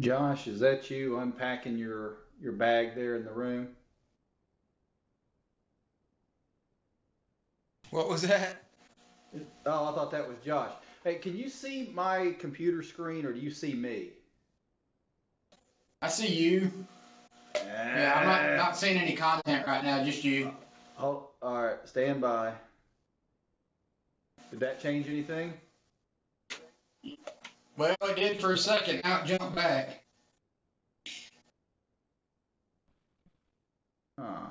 Josh, is that you unpacking your bag there in the room? What was that? Oh, I thought that was Josh. Hey, can you see my computer screen or do you see me? I see you. Yeah, I'm not Ah. not seeing any content right now, just you. Oh, all right, stand by. Did that change anything? Well, it did for a second. Now it jumped back. Huh.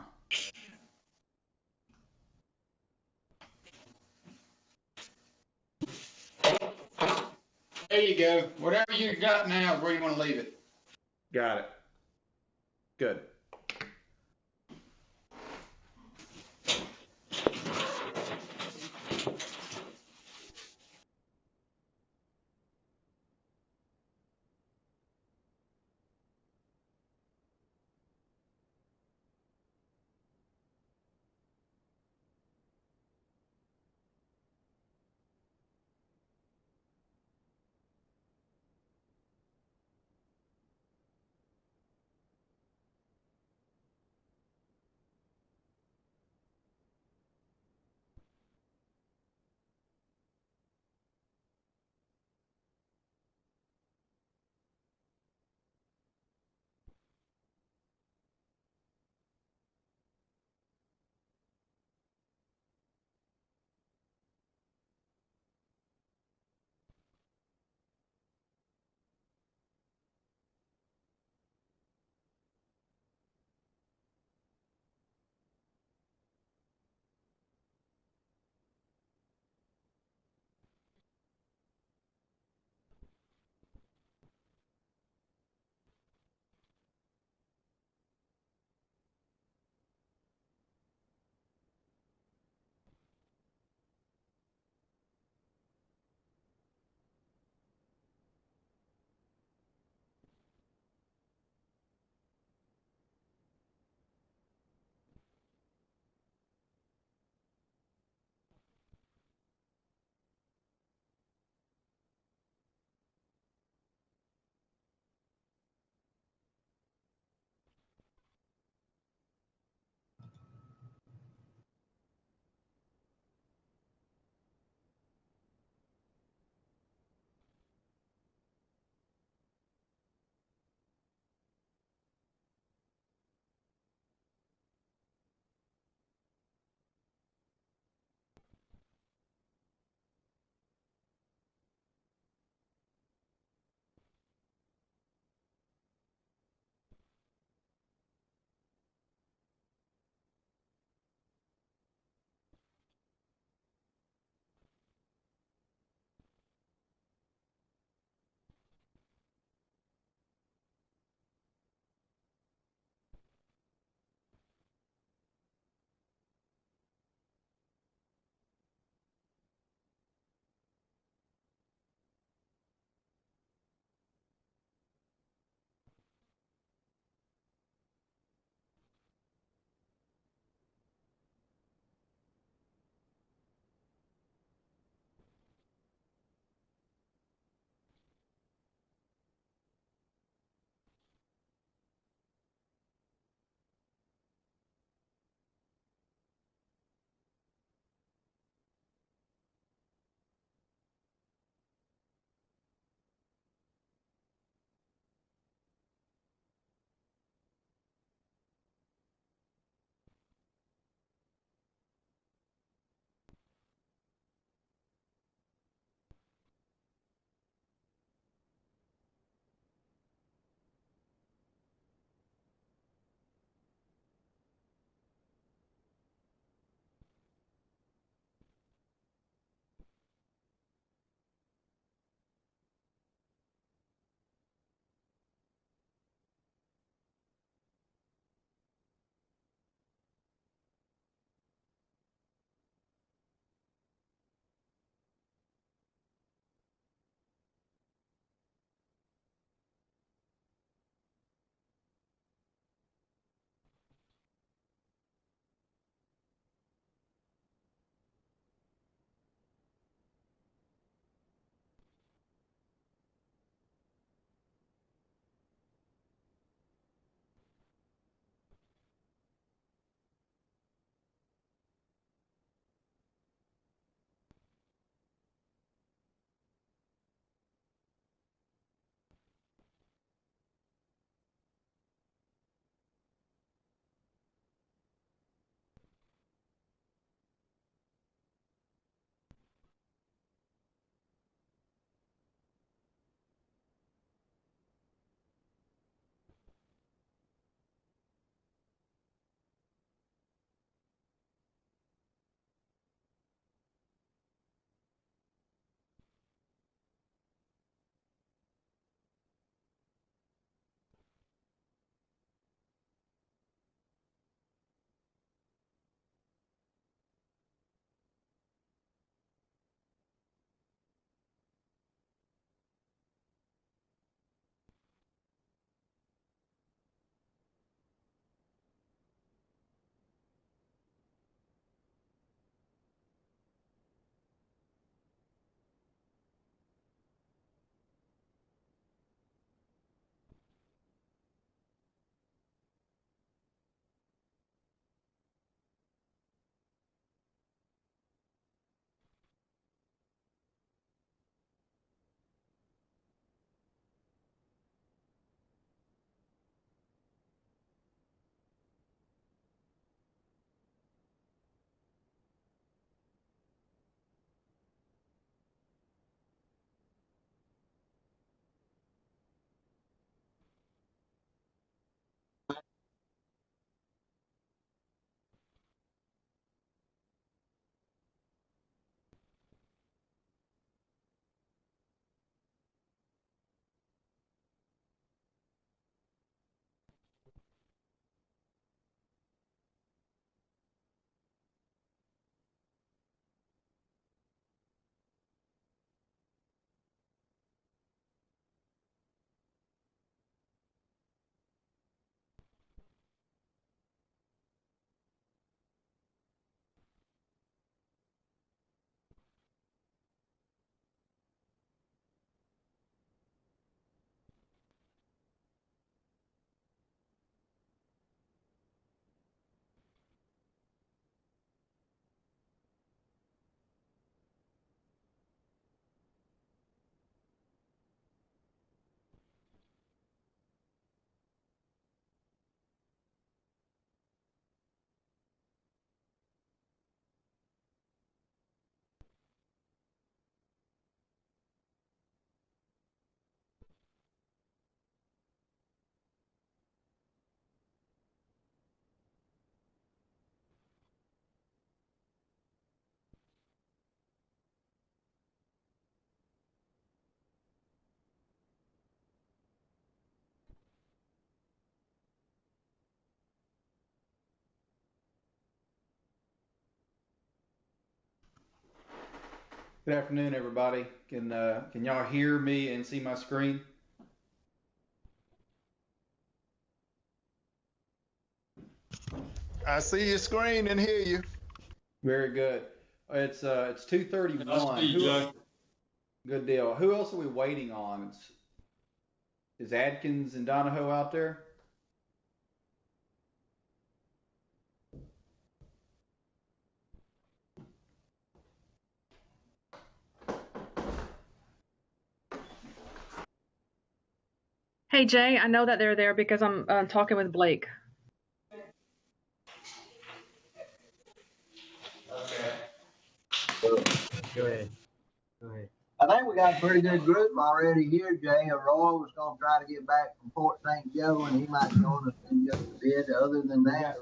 There you go. Whatever you got now is where you want to leave it. Got it. Good. Good afternoon, everybody. Can y'all hear me and see my screen? I see your screen and hear you. Very good. It's 2:31. I see, Joe. Good deal. Who else are we waiting on? Is Adkins and Donahoe out there? Hey Jay, I know that they're there because I'm talking with Blake. Go ahead. I think we got a pretty good group already here, Jay. Roy was going to try to get back from Fort St. Joe, and he might join us in just a bit. Other than that,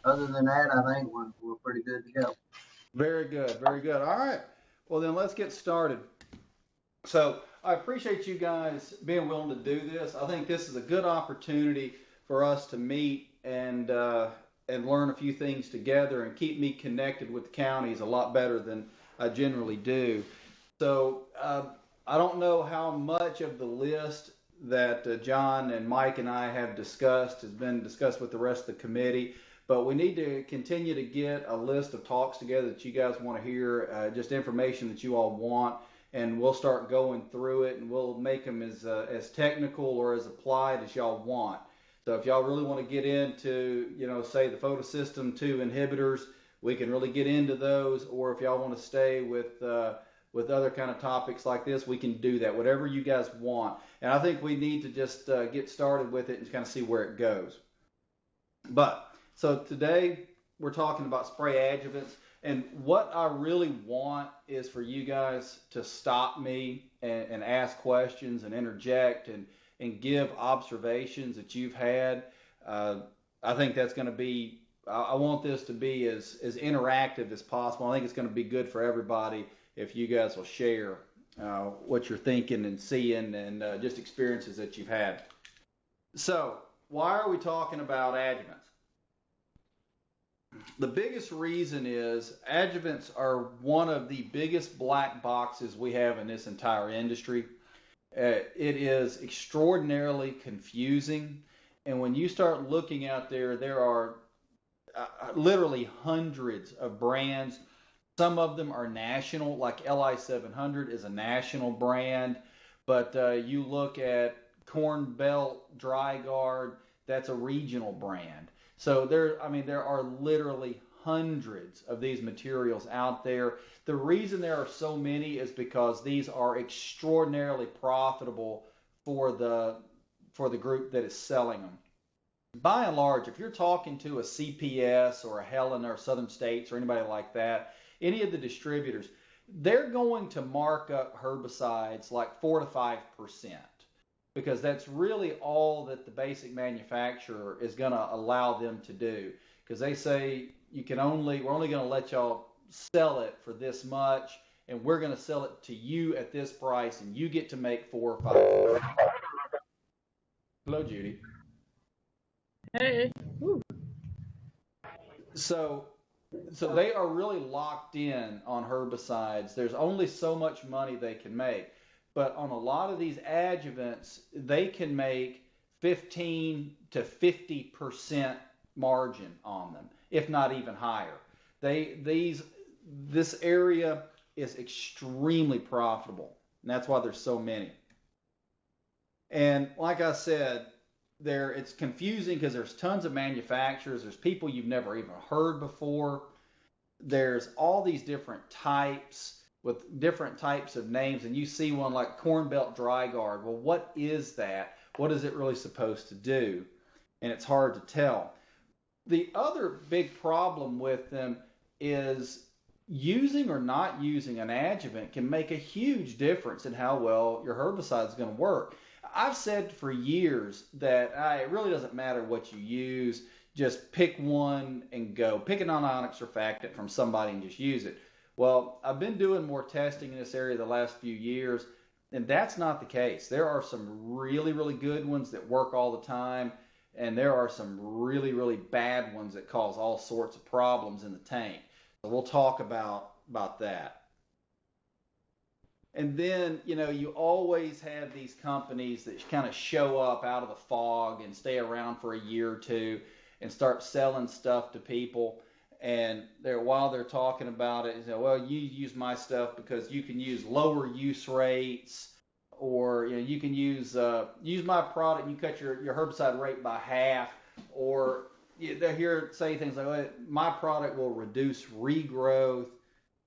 I think we're pretty good to go. Very good. Very good. All right. Well, then let's get started. So I appreciate you guys being willing to do this. I think this is a good opportunity for us to meet and learn a few things together and keep me connected with the counties a lot better than I generally do. So I don't know how much of the list that John and Mike and I have discussed has been discussed with the rest of the committee, but we need to continue to get a list of talks together that you guys want to hear, just information that you all want, and we'll start going through it, and we'll make them as technical or as applied as y'all want. So if y'all really want to get into, say the photosystem 2 inhibitors, we can really get into those. Or if y'all want to stay with other kind of topics like this, we can do that. Whatever you guys want. And I think we need to just get started with it and kind of see where it goes. So today we're talking about spray adjuvants. And what I really want is for you guys to stop me and ask questions and interject and give observations that you've had. I think that's going to be, I want this to be as interactive as possible. I think it's going to be good for everybody if you guys will share what you're thinking and seeing and just experiences that you've had. So, why are we talking about adjuvants? The biggest reason is adjuvants are one of the biggest black boxes we have in this entire industry. It is extraordinarily confusing, and when you start looking out there, there are literally hundreds of brands. Some of them are national, like LI 700 is a national brand, but you look at Corn Belt Dry Guard, that's a regional brand. So there are literally hundreds of these materials out there. The reason there are so many is because these are extraordinarily profitable for the group that is selling them. By and large, if you're talking to a CPS or a Helen or Southern States or anybody like that, any of the distributors, they're going to mark up herbicides like 4 to 5%, because that's really all that the basic manufacturer is going to allow them to do. Because they say we're only going to let y'all sell it for this much, and we're going to sell it to you at this price, and you get to make 4 or 5%. Hello, Judy. Hey. Woo. So they are really locked in on herbicides. There's only so much money they can make. But on a lot of these adjuvants, they can make 15 to 50% margin on them, if not even higher. This area is extremely profitable, and that's why there's so many. And like I said, it's confusing because there's tons of manufacturers. There's people you've never even heard before. There's all these different types with different types of names, and you see one like Corn Belt Dry Guard. Well, what is that? What is it really supposed to do? And it's hard to tell. The other big problem with them is using or not using an adjuvant can make a huge difference in how well your herbicide is going to work. I've said for years that it really doesn't matter what you use. Just pick one and go. Pick a non-ionic surfactant from somebody and just use it. Well, I've been doing more testing in this area the last few years, and that's not the case. There are some really, really good ones that work all the time, and there are some really, really bad ones that cause all sorts of problems in the tank. So we'll talk about that. And then, you always have these companies that kind of show up out of the fog and stay around for a year or two and start selling stuff to people. And while they're talking about it, well, you use my stuff because you can use lower use rates, or you can use my product and you cut your herbicide rate by half, or they hear say things like, well, my product will reduce regrowth.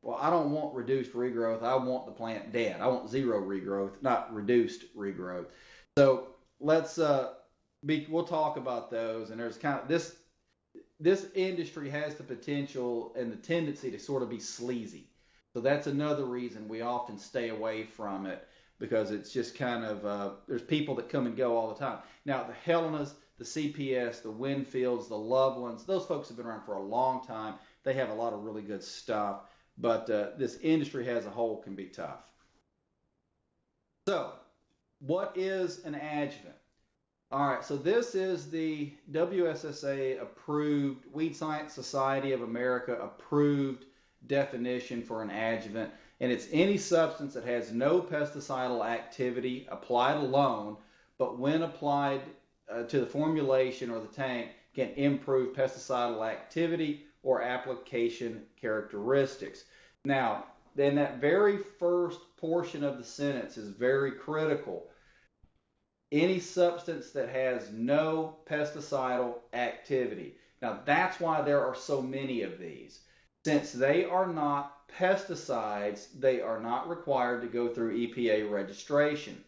Well, I don't want reduced regrowth. I want the plant dead. I want zero regrowth, not reduced regrowth. So we'll talk about those. And there's kind of this industry has the potential and the tendency to sort of be sleazy. So that's another reason we often stay away from it, because it's just kind of there's people that come and go all the time. Now the Helenas, the CPS, the Winfields, the Lovelands, those folks have been around for a long time. They have a lot of really good stuff. But this industry as a whole can be tough. So, what is an adjuvant? All right, so this is the WSSA approved, Weed Science Society of America approved definition for an adjuvant. And it's any substance that has no pesticidal activity applied alone, but when applied to the formulation or the tank can improve pesticidal activity or application characteristics. Now, then that very first portion of the sentence is very critical. Any substance that has no pesticidal activity. Now, that's why there are so many of these. Since they are not pesticides, they are not required to go through EPA registration.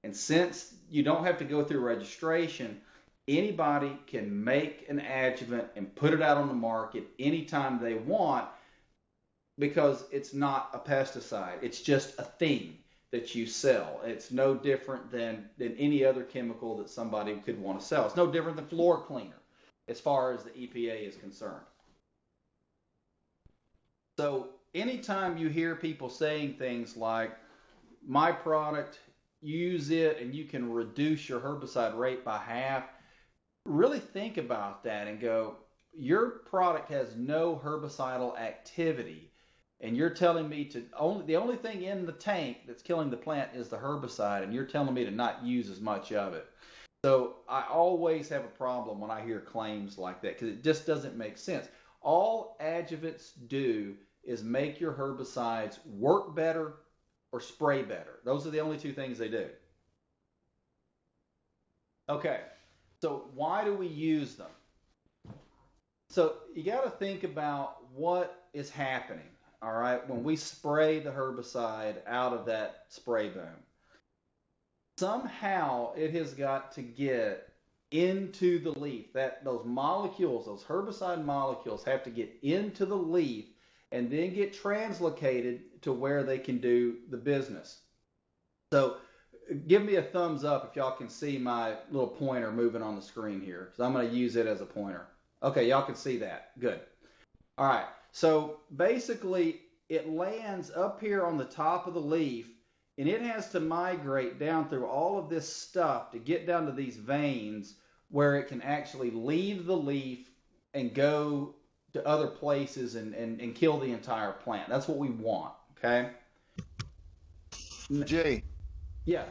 And since you don't have to go through registration, anybody can make an adjuvant and put it out on the market anytime they want, because it's not a pesticide. It's just a thing that you sell. It's no different than any other chemical that somebody could want to sell. It's no different than floor cleaner as far as the EPA is concerned. So anytime you hear people saying things like, my product, use it and you can reduce your herbicide rate by half, really think about that and go, your product has no herbicidal activity, and you're telling me the only thing in the tank that's killing the plant is the herbicide, and you're telling me to not use as much of it. So I always have a problem when I hear claims like that, because it just doesn't make sense. All adjuvants do is make your herbicides work better or spray better. Those are the only two things they do. Okay, so why do we use them? So you got to think about what is happening, all right, when we spray the herbicide out of that spray boom. Somehow it has got to get into the leaf. Those molecules, those herbicide molecules, have to get into the leaf and then get translocated to where they can do the business. So give me a thumbs up if y'all can see my little pointer moving on the screen here, because I'm going to use it as a pointer. Okay, y'all can see that. Good. All right, so basically it lands up here on the top of the leaf, and it has to migrate down through all of this stuff to get down to these veins where it can actually leave the leaf and go to other places and kill the entire plant. That's what we want, okay? Jay, Yeah.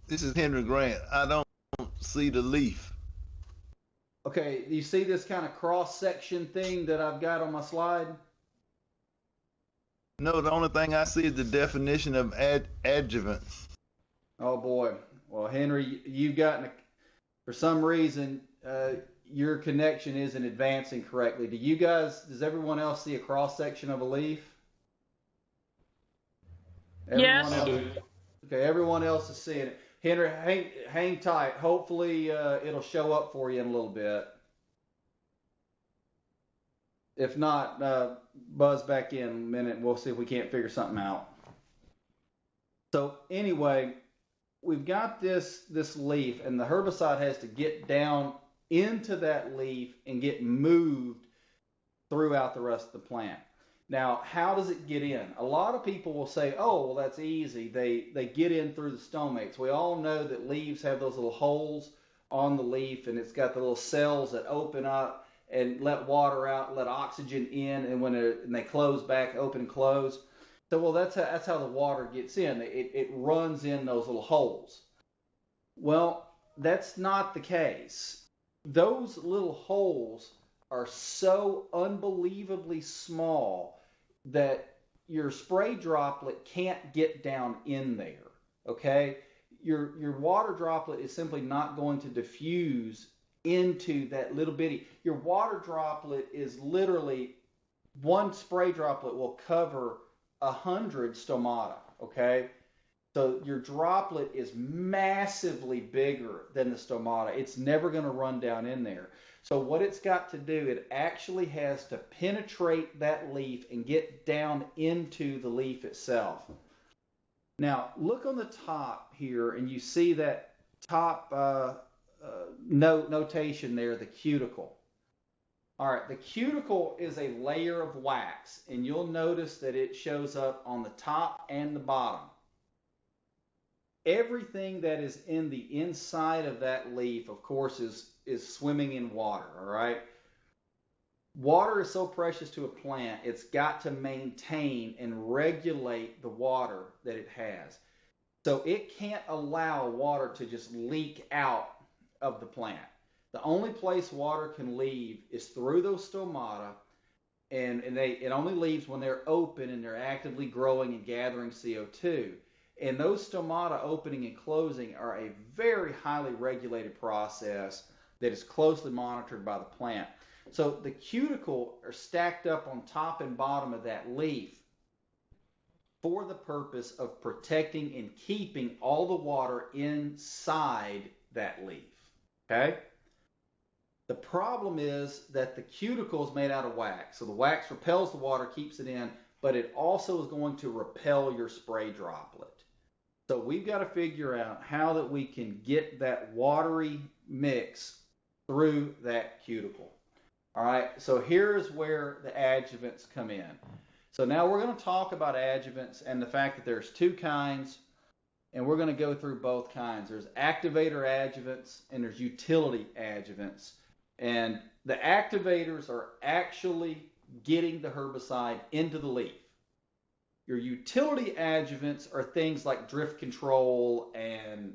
this is Henry Grant. I don't see the leaf. Okay, you see this kind of cross-section thing that I've got on my slide? No, the only thing I see is the definition of adjuvant. Oh boy. Well, Henry, you've gotten for some reason your connection isn't advancing correctly. Does everyone else see a cross section of a leaf? Yes. Okay, everyone else is seeing it. Henry, hang tight. Hopefully it'll show up for you in a little bit. If not, buzz back in a minute and we'll see if we can't figure something out. So anyway, we've got this leaf, and the herbicide has to get down into that leaf and get moved throughout the rest of the plant. Now, how does it get in? A lot of people will say, oh, well, that's easy. They get in through the stomates. We all know that leaves have those little holes on the leaf, and it's got the little cells that open up and let water out, let oxygen in, and when they close back, open and close. So, well, that's how the water gets in. It runs in those little holes. Well, that's not the case. Those little holes are so unbelievably small that your spray droplet can't get down in there. Okay? Your water droplet is simply not going to diffuse into that little bitty. Your water droplet is literally one spray droplet will cover 100 stomata. Okay? So your droplet is massively bigger than the stomata. It's never going to run down in there. So what it's got to do, it actually has to penetrate that leaf and get down into the leaf itself. Now, look on the top here, and you see that top notation there, the cuticle. All right, the cuticle is a layer of wax, and you'll notice that it shows up on the top and the bottom. Everything that is in the inside of that leaf, of course, is swimming in water, all right? Water is so precious to a plant, it's got to maintain and regulate the water that it has. So it can't allow water to just leak out of the plant. The only place water can leave is through those stomata, and it only leaves when they're open and they're actively growing and gathering CO2. And those stomata opening and closing are a very highly regulated process that is closely monitored by the plant. So the cuticle are stacked up on top and bottom of that leaf for the purpose of protecting and keeping all the water inside that leaf. Okay? The problem is that the cuticle is made out of wax. So the wax repels the water, keeps it in, but it also is going to repel your spray droplet. So we've got to figure out how that we can get that watery mix through that cuticle. All right, so here's where the adjuvants come in. So now we're going to talk about adjuvants and the fact that there's two kinds, and we're going to go through both kinds. There's activator adjuvants and there's utility adjuvants. And the activators are actually getting the herbicide into the leaf. Your utility adjuvants are things like drift control and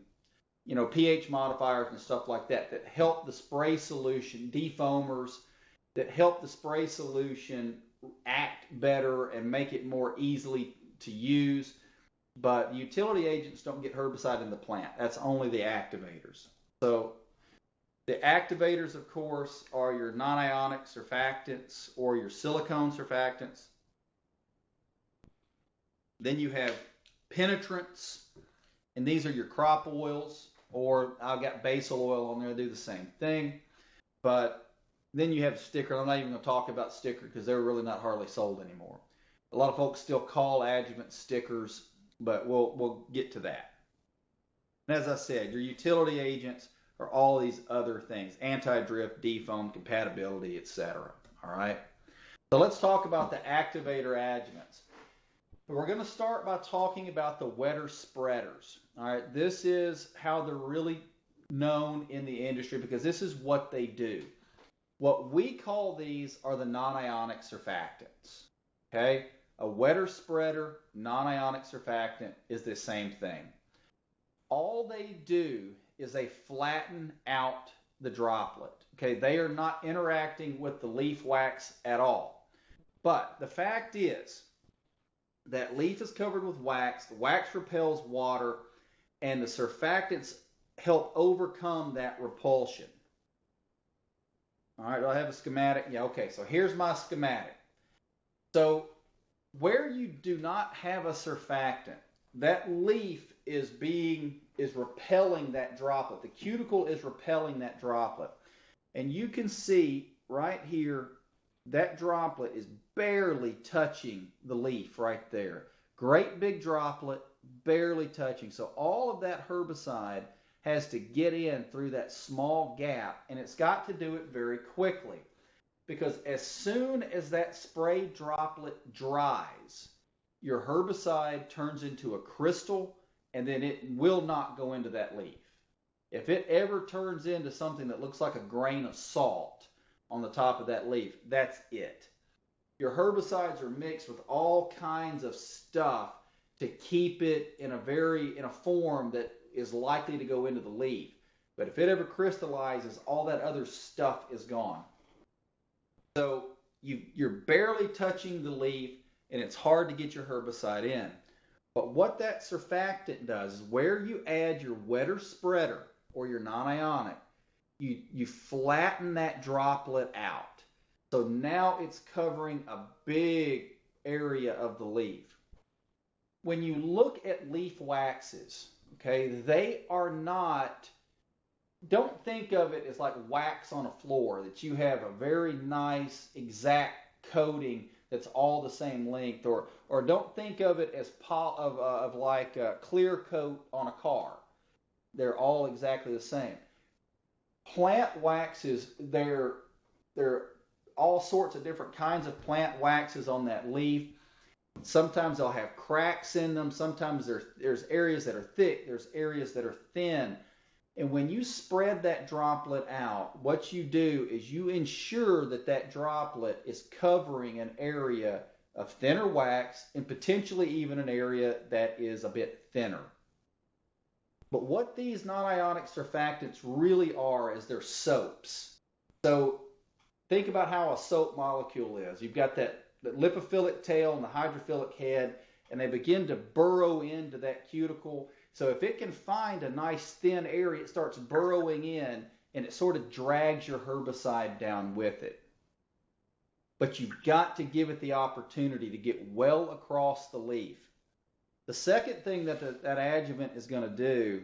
pH modifiers and stuff like that that help the spray solution, defoamers, that help the spray solution act better and make it more easily to use. But utility agents don't get herbicide in the plant. That's only the activators. So the activators, of course, are your non-ionic surfactants or your silicone surfactants. Then you have penetrants, and these are your crop oils, or I've got basil oil on there, do the same thing. But then you have sticker. I'm not even going to talk about sticker because they're really not hardly sold anymore. A lot of folks still call adjuvant stickers, but we'll get to that. And as I said, your utility agents are all these other things: anti-drift, defoam, compatibility, etc. All right. So let's talk about the activator adjuvants. We're going to start by talking about the wetter spreaders. All right, this is how they're really known in the industry because this is what they do. What we call these are the non-ionic surfactants. Okay, a wetter spreader, non-ionic surfactant is the same thing. All they do is they flatten out the droplet. Okay, they are not interacting with the leaf wax at all. But the fact is, that leaf is covered with wax, the wax repels water, and the surfactants help overcome that repulsion. All right, do I have a schematic? Yeah, okay, so here's my schematic. So where you do not have a surfactant, that leaf is repelling that droplet. The cuticle is repelling that droplet. And you can see right here, that droplet is barely touching the leaf right there. Great big droplet, barely touching. So all of that herbicide has to get in through that small gap, and it's got to do it very quickly. Because as soon as that spray droplet dries, your herbicide turns into a crystal, and then it will not go into that leaf. If it ever turns into something that looks like a grain of salt on the top of that leaf, that's it. Your herbicides are mixed with all kinds of stuff to keep it in a form that is likely to go into the leaf. But if it ever crystallizes, all that other stuff is gone. So you're barely touching the leaf, and it's hard to get your herbicide in. But what that surfactant does is where you add your wetter spreader or your non-ionic, you flatten that droplet out. So now it's covering a big area of the leaf. When you look at leaf waxes, okay, they are not, don't think of it as like wax on a floor, that you have a very nice exact coating that's all the same length, or don't think of it as like a clear coat on a car. They're all exactly the same. Plant waxes, they're all sorts of different kinds of plant waxes on that leaf. Sometimes they'll have cracks in them. Sometimes there's areas that are thick. There's areas that are thin. And when you spread that droplet out, what you do is you ensure that that droplet is covering an area of thinner wax and potentially even an area that is a bit thinner. But what these non-ionic surfactants really are is they're soaps. So think about how a soap molecule is. You've got that lipophilic tail and the hydrophilic head, and they begin to burrow into that cuticle. So if it can find a nice thin area, it starts burrowing in, and it sort of drags your herbicide down with it. But you've got to give it the opportunity to get well across the leaf. The second thing that that adjuvant is going to do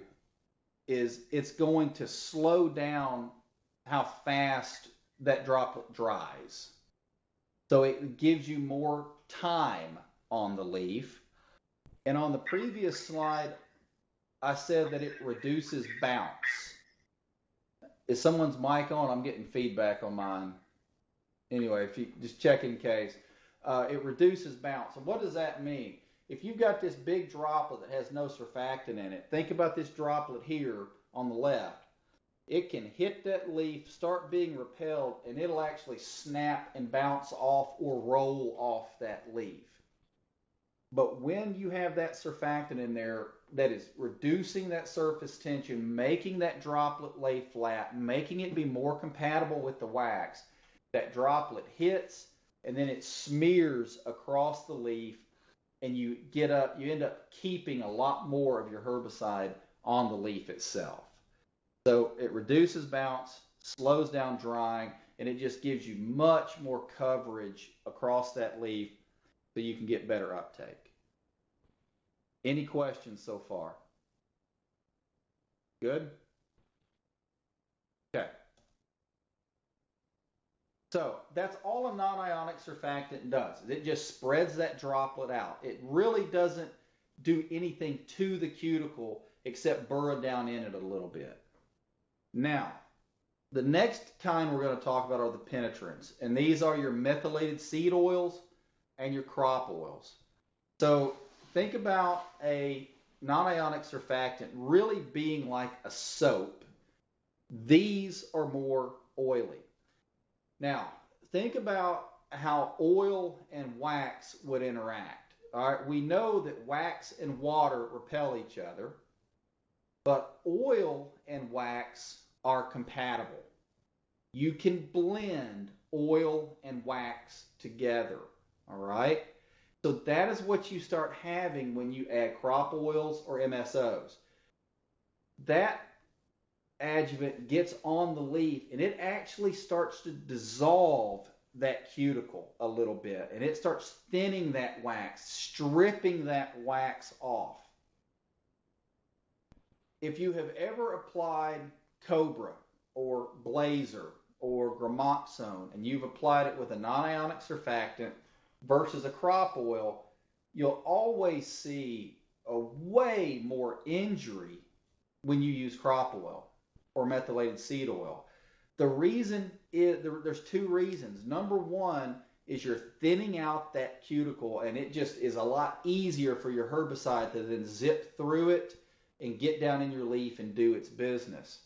is it's going to slow down how fast that droplet dries. So it gives you more time on the leaf. And on the previous slide, I said that it reduces bounce. Is someone's mic on? I'm getting feedback on mine. Anyway, if you just check in case. It reduces bounce. And what does that mean? If you've got this big droplet that has no surfactant in it, think about this droplet here on the left. It can hit that leaf, start being repelled, and it'll actually snap and bounce off or roll off that leaf. But when you have that surfactant in there that is reducing that surface tension, making that droplet lay flat, making it be more compatible with the wax, that droplet hits and then it smears across the leaf, and you end up keeping a lot more of your herbicide on the leaf itself. So it reduces bounce, slows down drying, and it just gives you much more coverage across that leaf so you can get better uptake. Any questions so far? Good? Okay. So that's all a non-ionic surfactant does. It just spreads that droplet out. It really doesn't do anything to the cuticle except burrow down in it a little bit. Now, the next kind we're going to talk about are the penetrants. And these are your methylated seed oils and your crop oils. So think about a non-ionic surfactant really being like a soap. These are more oily. Now, think about how oil and wax would interact. All right, we know that wax and water repel each other, but oil and wax are compatible. You can blend oil and wax together, all right? So that is what you start having when you add crop oils or MSOs. That adjuvant gets on the leaf and it actually starts to dissolve that cuticle a little bit, and it starts thinning that wax, stripping that wax off. If you have ever applied Cobra or Blazer or Gramoxone and you've applied it with a non-ionic surfactant versus a crop oil, you'll always see a way more injury when you use crop oil or methylated seed oil. The reason is there's two reasons. Number one is you're thinning out that cuticle, and it just is a lot easier for your herbicide to then zip through it and get down in your leaf and do its business.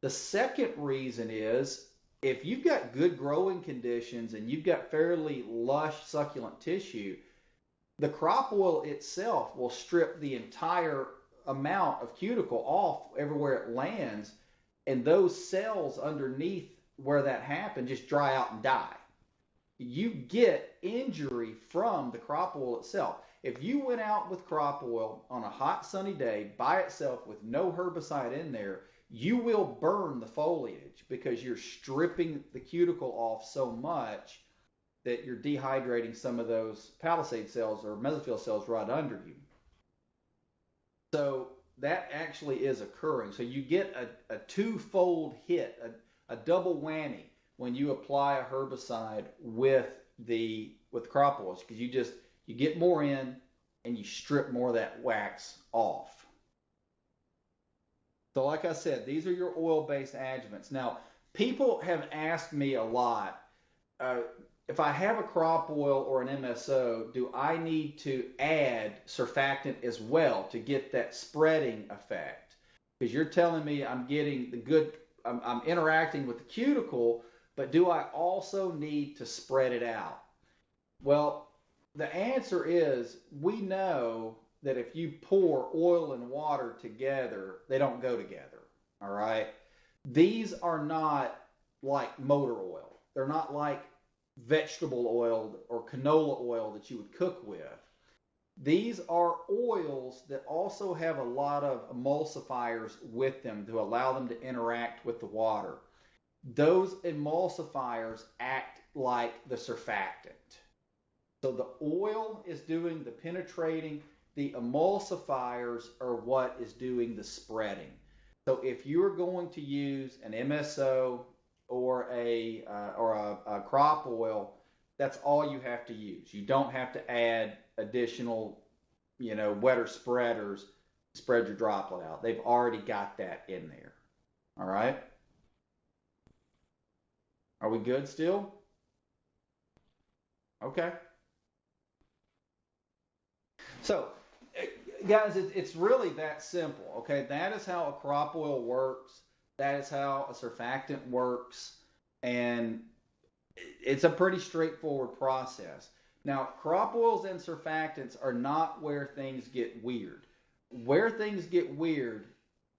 The second reason is if you've got good growing conditions and you've got fairly lush succulent tissue, the crop oil itself will strip the entire amount of cuticle off everywhere it lands, and those cells underneath where that happened just dry out and die. You get injury from the crop oil itself. If you went out with crop oil on a hot sunny day by itself with no herbicide in there, you will burn the foliage because you're stripping the cuticle off so much that you're dehydrating some of those palisade cells or mesophyll cells right under you. So that actually is occurring. So you get a twofold hit, a double whammy when you apply a herbicide with crop oils, because you get more in and you strip more of that wax off. So like I said, these are your oil-based adjuvants. Now, people have asked me a lot, if I have a crop oil or an MSO, do I need to add surfactant as well to get that spreading effect? Because you're telling me I'm getting I'm interacting with the cuticle, but do I also need to spread it out? Well, the answer is we know that if you pour oil and water together, they don't go together, all right? These are not like motor oil. They're not like vegetable oil or canola oil that you would cook with. These are oils that also have a lot of emulsifiers with them to allow them to interact with the water. Those emulsifiers act like the surfactant. So the oil is doing the penetrating, the emulsifiers are what is doing the spreading. So if you're going to use an MSO or a crop oil, that's all you have to use. You don't have to add additional, wetter spreaders to spread your droplet out. They've already got that in there. All right? Are we good still? Okay. So, guys, it's really that simple, okay? That is how a crop oil works. That is how a surfactant works. And it's a pretty straightforward process. Now, crop oils and surfactants are not where things get weird. Where things get weird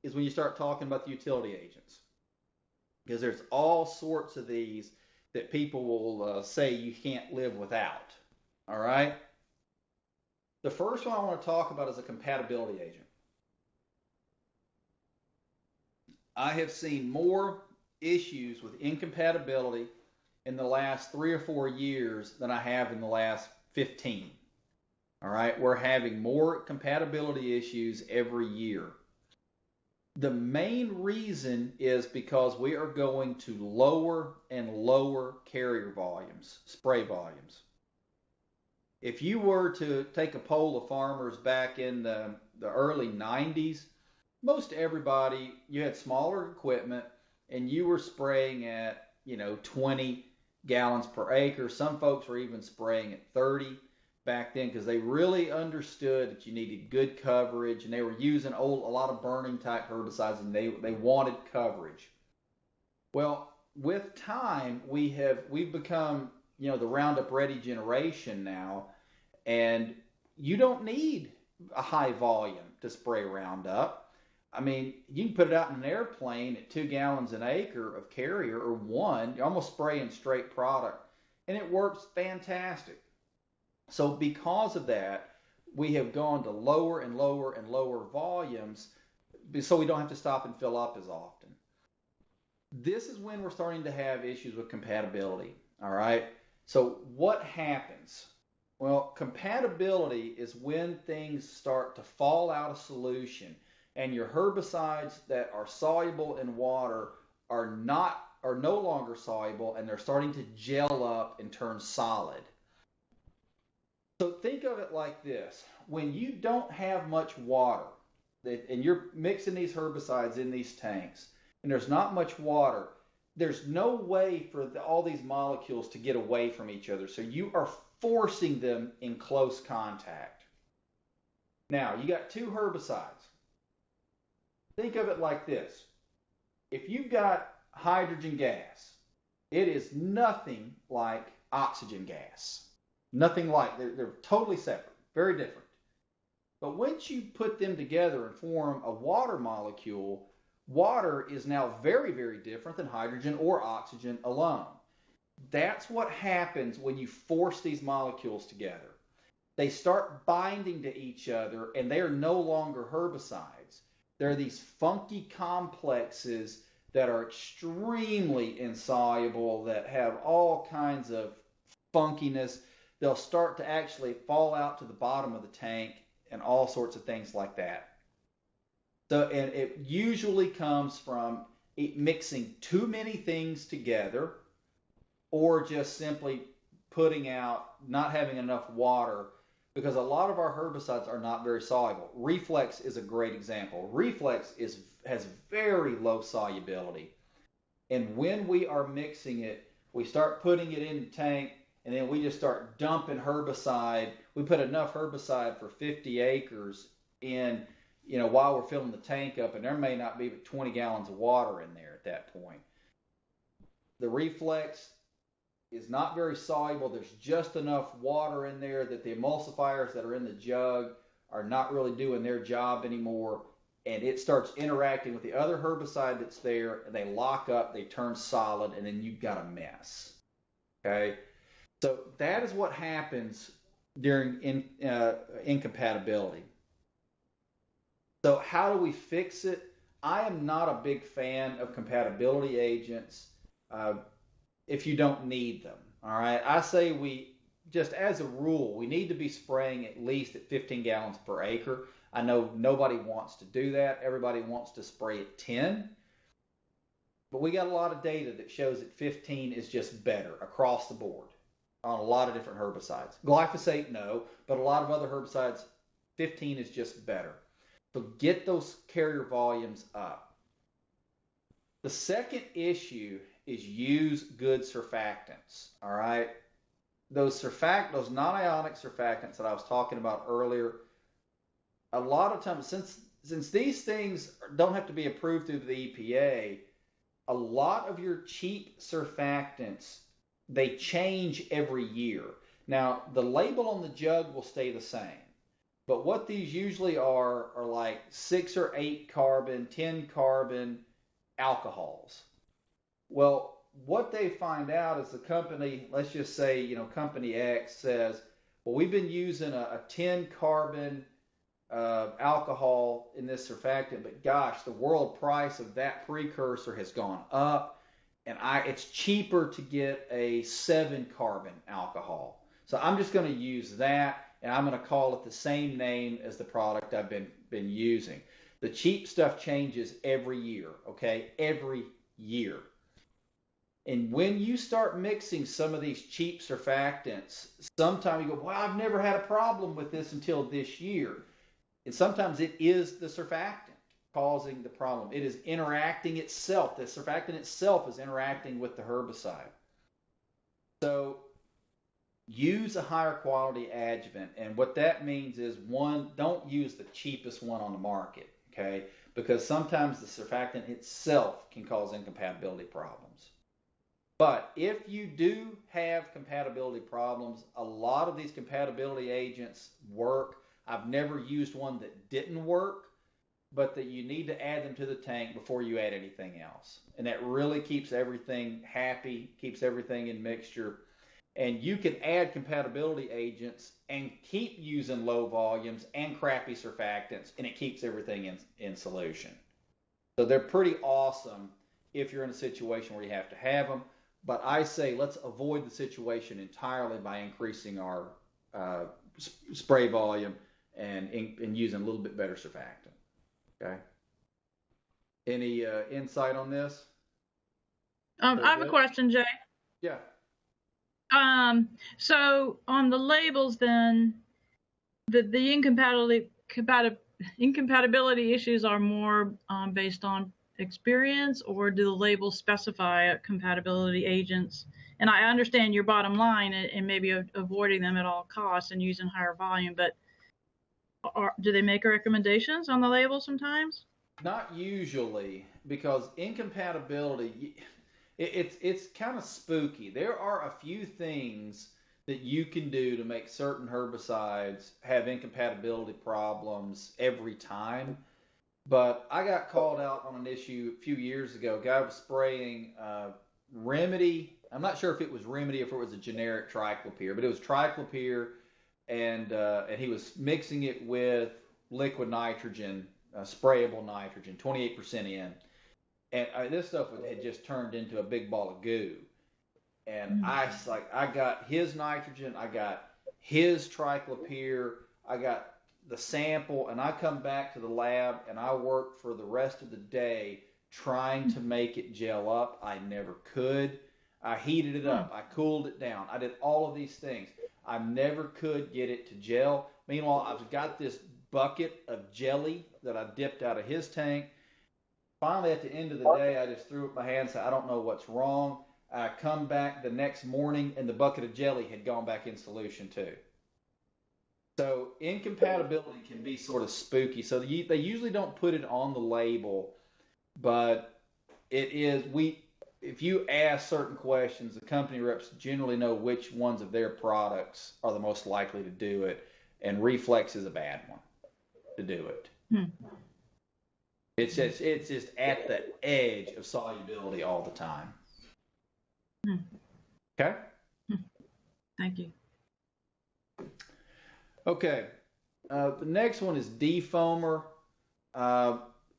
is when you start talking about the utility agents. Because there's all sorts of these that people will say you can't live without. All right? The first one I want to talk about is a compatibility agent. I have seen more issues with incompatibility in the last 3 or 4 years than I have in the last 15. All right, we're having more compatibility issues every year. The main reason is because we are going to lower and lower carrier volumes, spray volumes. If you were to take a poll of farmers back in the early 90s, most everybody, you had smaller equipment and you were spraying at, 20 gallons per acre. Some folks were even spraying at 30 back then because they really understood that you needed good coverage, and they were using a lot of burning type herbicides, and they wanted coverage. Well, with time, we've become, the Roundup Ready generation now, and you don't need a high volume to spray Roundup. I mean, you can put it out in an airplane at 2 gallons an acre of carrier, or 1. You're almost spraying straight product, and it works fantastic. So because of that, we have gone to lower and lower and lower volumes so we don't have to stop and fill up as often. This is when we're starting to have issues with compatibility, all right? So what happens? Well, compatibility is when things start to fall out of solution and your herbicides that are soluble in water are no longer soluble, and they're starting to gel up and turn solid. So think of it like this. When you don't have much water, and you're mixing these herbicides in these tanks, and there's not much water, there's no way for all these molecules to get away from each other. So you are forcing them in close contact. Now, you got 2 herbicides. Think of it like this. If you've got hydrogen gas It is nothing like oxygen gas. Nothing like, they're totally separate, very different. But once you put them together and form a water molecule, water is now very, very different than hydrogen or oxygen alone. That's what happens when you force these molecules together. They start binding to each other, and they are no longer herbicides. They're these funky complexes that are extremely insoluble, that have all kinds of funkiness. They'll start to actually fall out to the bottom of the tank and all sorts of things like that. So, and it usually comes from mixing too many things together, or just simply putting out, not having enough water, because a lot of our herbicides are not very soluble. Reflex is a great example. Reflex has very low solubility. And when we are mixing it, we start putting it in the tank, and then we just start dumping herbicide. We put enough herbicide for 50 acres in, while we're filling the tank up, and there may not be but 20 gallons of water in there at that point. The Reflex is not very soluble. There's just enough water in there that the emulsifiers that are in the jug are not really doing their job anymore, and it starts interacting with the other herbicide that's there, and they lock up, they turn solid, and then you've got a mess. Okay? So that is what happens during incompatibility. So how do we fix it? I am not a big fan of compatibility agents if you don't need them. All right, I say we, just as a rule, we need to be spraying at least at 15 gallons per acre. I know nobody wants to do that. Everybody wants to spray at 10. But we got a lot of data that shows that 15 is just better across the board on a lot of different herbicides. Glyphosate, no, but a lot of other herbicides, 15 is just better. So get those carrier volumes up. The second issue is use good surfactants. All right, those non-ionic surfactants that I was talking about earlier. A lot of times, since these things don't have to be approved through the EPA, a lot of your cheap surfactants, they change every year. Now, the label on the jug will stay the same, but what these usually are like 6 or 8 carbon, 10 carbon alcohols. Well, what they find out is the company, let's just say, company X says, well, we've been using a 10 carbon alcohol in this surfactant, but gosh, the world price of that precursor has gone up, and it's cheaper to get a 7 carbon alcohol. So I'm just going to use that, and I'm going to call it the same name as the product I've been using. The cheap stuff changes every year, okay? Every year. And when you start mixing some of these cheap surfactants, sometimes you go, well, I've never had a problem with this until this year. And sometimes it is the surfactant causing the problem. It is interacting itself. The surfactant itself is interacting with the herbicide. So use a higher quality adjuvant. And what that means is, one, don't use the cheapest one on the market, okay? Because sometimes the surfactant itself can cause incompatibility problems. But if you do have compatibility problems, a lot of these compatibility agents work. I've never used one that didn't work, but that you need to add them to the tank before you add anything else. And that really keeps everything happy, keeps everything in mixture. And you can add compatibility agents and keep using low volumes and crappy surfactants, and it keeps everything in solution. So they're pretty awesome if you're in a situation where you have to have them. But I say let's avoid the situation entirely by increasing our spray volume and using a little bit better surfactant. Okay. Any insight on this? I have a question, Jay. Yeah. So on the labels, then the incompatibility issues are more based on experience, or do the labels specify compatibility agents? And I understand your bottom line and maybe avoiding them at all costs and using higher volume, but do they make recommendations on the label sometimes? Not usually, because incompatibility, it's kind of spooky. There are a few things that you can do to make certain herbicides have incompatibility problems every time. But I got called out on an issue a few years ago. A guy was spraying Remedy. I'm not sure if it was Remedy or if it was a generic triclopyr, but it was triclopyr, and he was mixing it with liquid nitrogen, sprayable nitrogen, 28% in, and this stuff had just turned into a big ball of goo. And I got his nitrogen, I got his triclopyr, I got the sample, and I come back to the lab and I work for the rest of the day trying to make it gel up. I never could. I heated it up, I cooled it down, I did all of these things. I never could get it to gel. Meanwhile, I've got this bucket of jelly that I dipped out of his tank. Finally, at the end of the day, I just threw up my hand and said, I don't know what's wrong. I come back the next morning and the bucket of jelly had gone back in solution too. So incompatibility can be sort of spooky. So they usually don't put it on the label, but it is, if you ask certain questions, the company reps generally know which ones of their products are the most likely to do it, and Reflex is a bad one to do it. It's just at the edge of solubility all the time. Okay? Thank you. Okay. The next one is defoamer.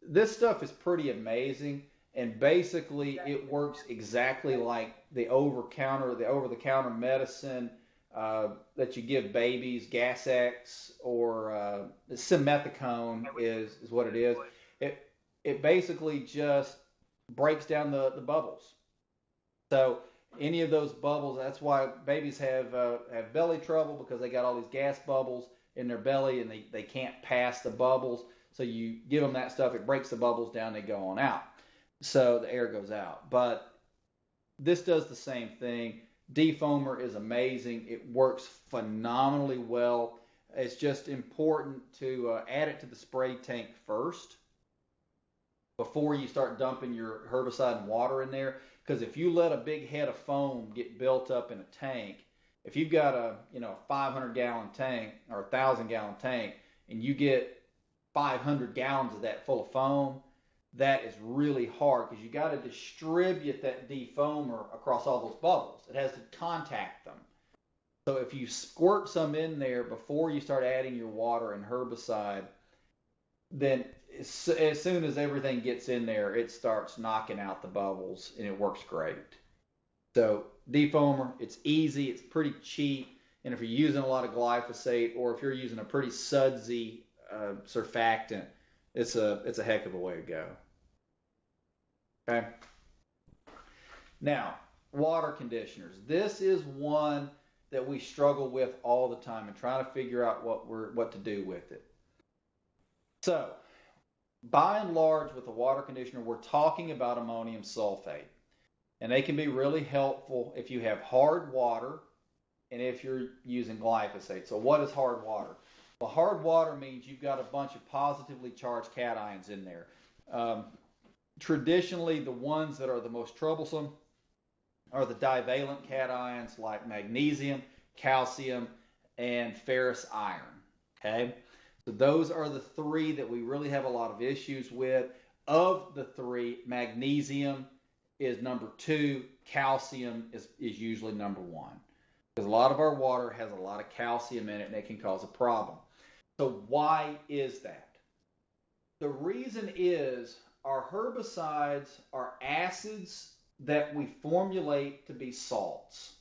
This stuff is pretty amazing, and basically it works exactly like the over-the-counter medicine that you give babies, Gas-X, or simethicone is what it is. It basically just breaks down the bubbles. So any of those bubbles, that's why babies have belly trouble, because they got all these gas bubbles in their belly and they can't pass the bubbles. So you give them that stuff, it breaks the bubbles down, they go on out. So the air goes out. But this does the same thing. Defoamer is amazing. It works phenomenally well. It's just important to add it to the spray tank first before you start dumping your herbicide and water in there. Because if you let a big head of foam get built up in a tank, if you've got a 500-gallon tank or a 1,000-gallon tank, and you get 500 gallons of that full of foam, that is really hard because you got to distribute that defoamer across all those bubbles. It has to contact them. So if you squirt some in there before you start adding your water and herbicide, then as soon as everything gets in there, it starts knocking out the bubbles, and it works great. So defoamer, it's easy, it's pretty cheap, and if you're using a lot of glyphosate, or if you're using a pretty sudsy surfactant, it's a heck of a way to go. Okay. Now, water conditioners. This is one that we struggle with all the time and trying to figure out what to do with it. So, by and large, with a water conditioner, we're talking about ammonium sulfate. And they can be really helpful if you have hard water and if you're using glyphosate. So what is hard water? Well, hard water means you've got a bunch of positively charged cations in there. Traditionally, the ones that are the most troublesome are the divalent cations like magnesium, calcium, and ferrous iron. Okay? So those are the three that we really have a lot of issues with. Of the three, magnesium is number 2, calcium is usually number 1. Because a lot of our water has a lot of calcium in it, and it can cause a problem. So why is that? The reason is our herbicides are acids that we formulate to be salts.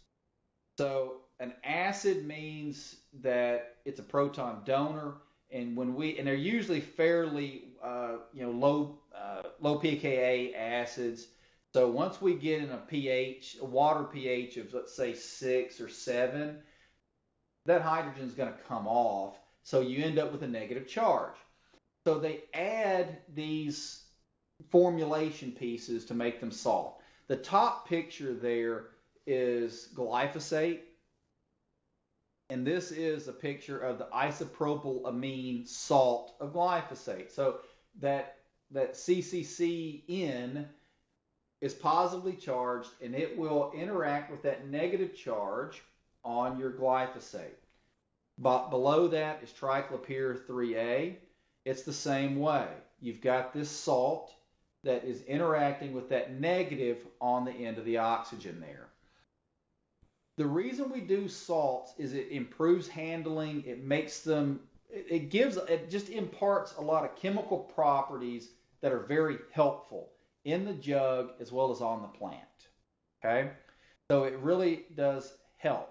So an acid means that it's a proton donor, and they're usually fairly low pKa acids. So once we get in a water pH of, let's say, 6 or 7, that hydrogen is going to come off. So you end up with a negative charge. So they add these formulation pieces to make them salt. The top picture there is glyphosate. And this is a picture of the isopropylamine salt of glyphosate. So that CCCN is positively charged, and it will interact with that negative charge on your glyphosate. But below that is triclopyr 3A. It's the same way. You've got this salt that is interacting with that negative on the end of the oxygen there. The reason we do salts is it improves handling. It makes them, it just imparts a lot of chemical properties that are very helpful in the jug as well as on the plant. Okay? So it really does help.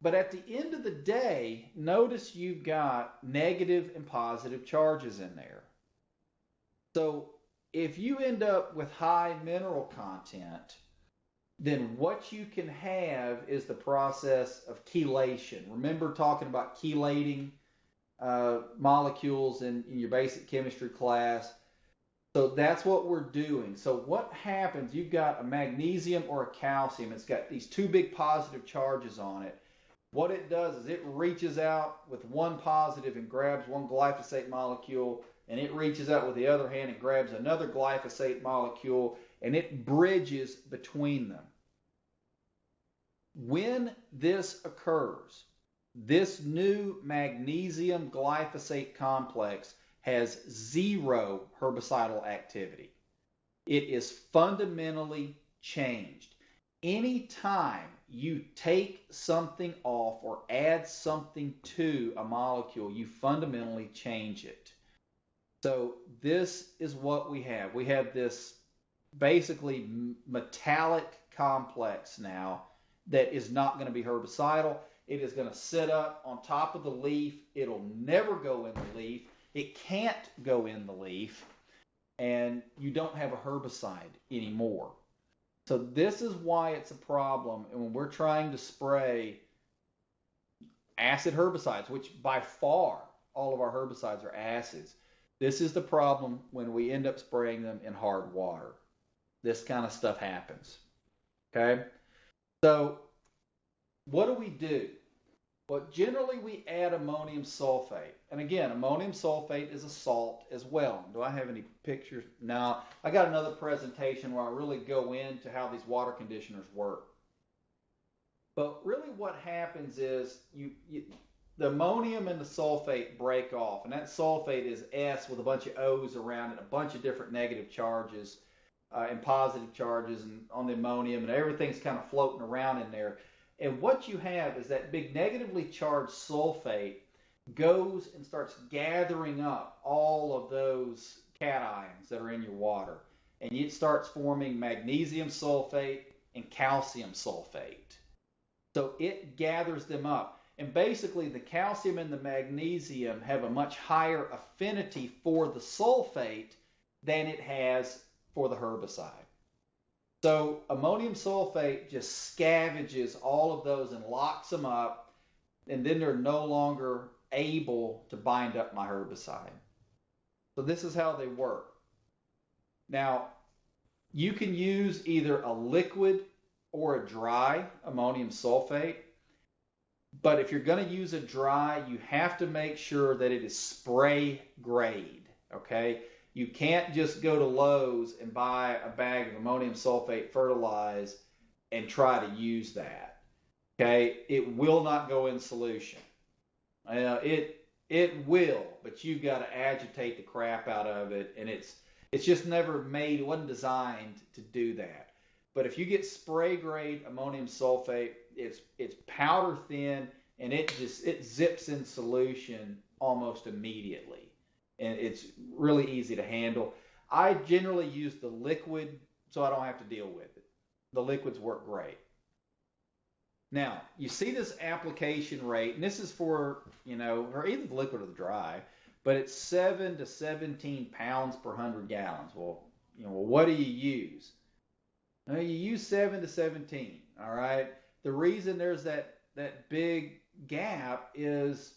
But at the end of the day, notice you've got negative and positive charges in there. So if you end up with high mineral content, then what you can have is the process of chelation. Remember talking about chelating molecules in your basic chemistry class? So that's what we're doing. So what happens, you've got a magnesium or a calcium. It's got these two big positive charges on it. What it does is it reaches out with one positive and grabs one glyphosate molecule, and it reaches out with the other hand and grabs another glyphosate molecule, and it bridges between them. When this occurs, this new magnesium glyphosate complex has zero herbicidal activity. It is fundamentally changed. Anytime you take something off or add something to a molecule, you fundamentally change it. So this is what we have. We have this basically metallic complex now that is not going to be herbicidal. It is going to sit up on top of the leaf. It'll never go in the leaf. It can't go in the leaf, and you don't have a herbicide anymore. So this is why it's a problem. And when we're trying to spray acid herbicides, which by far all of our herbicides are acids, this is the problem when we end up spraying them in hard water. This kind of stuff happens. Okay? So what do? Well, generally we add ammonium sulfate. And again, ammonium sulfate is a salt as well. Do I have any pictures? No. I got another presentation where I really go into how these water conditioners work. But really what happens is the ammonium and the sulfate break off. And that sulfate is S with a bunch of O's around it, a bunch of different negative charges and positive charges and on the ammonium, and everything's kind of floating around in there. And what you have is that big negatively charged sulfate goes and starts gathering up all of those cations that are in your water. And it starts forming magnesium sulfate and calcium sulfate. So it gathers them up. And basically the calcium and the magnesium have a much higher affinity for the sulfate than it has for the herbicide. So ammonium sulfate just scavenges all of those and locks them up, and then they're no longer able to bind up my herbicide. So this is how they work. Now, you can use either a liquid or a dry ammonium sulfate, but if you're going to use a dry, you have to make sure that it is spray grade, okay? You can't just go to Lowe's and buy a bag of ammonium sulfate fertilizer and try to use that. Okay, it will not go in solution. It will, but you've got to agitate the crap out of it, and it's just never made. It wasn't designed to do that. But if you get spray grade ammonium sulfate, it's powder thin, and it zips in solution almost immediately. And it's really easy to handle. I generally use the liquid so I don't have to deal with it. The liquids work great. Now, you see this application rate, and this is for, or either the liquid or the dry, but it's 7 to 17 pounds per 100 gallons. Well, what do you use? Well, you use 7 to 17, all right? The reason there's that big gap is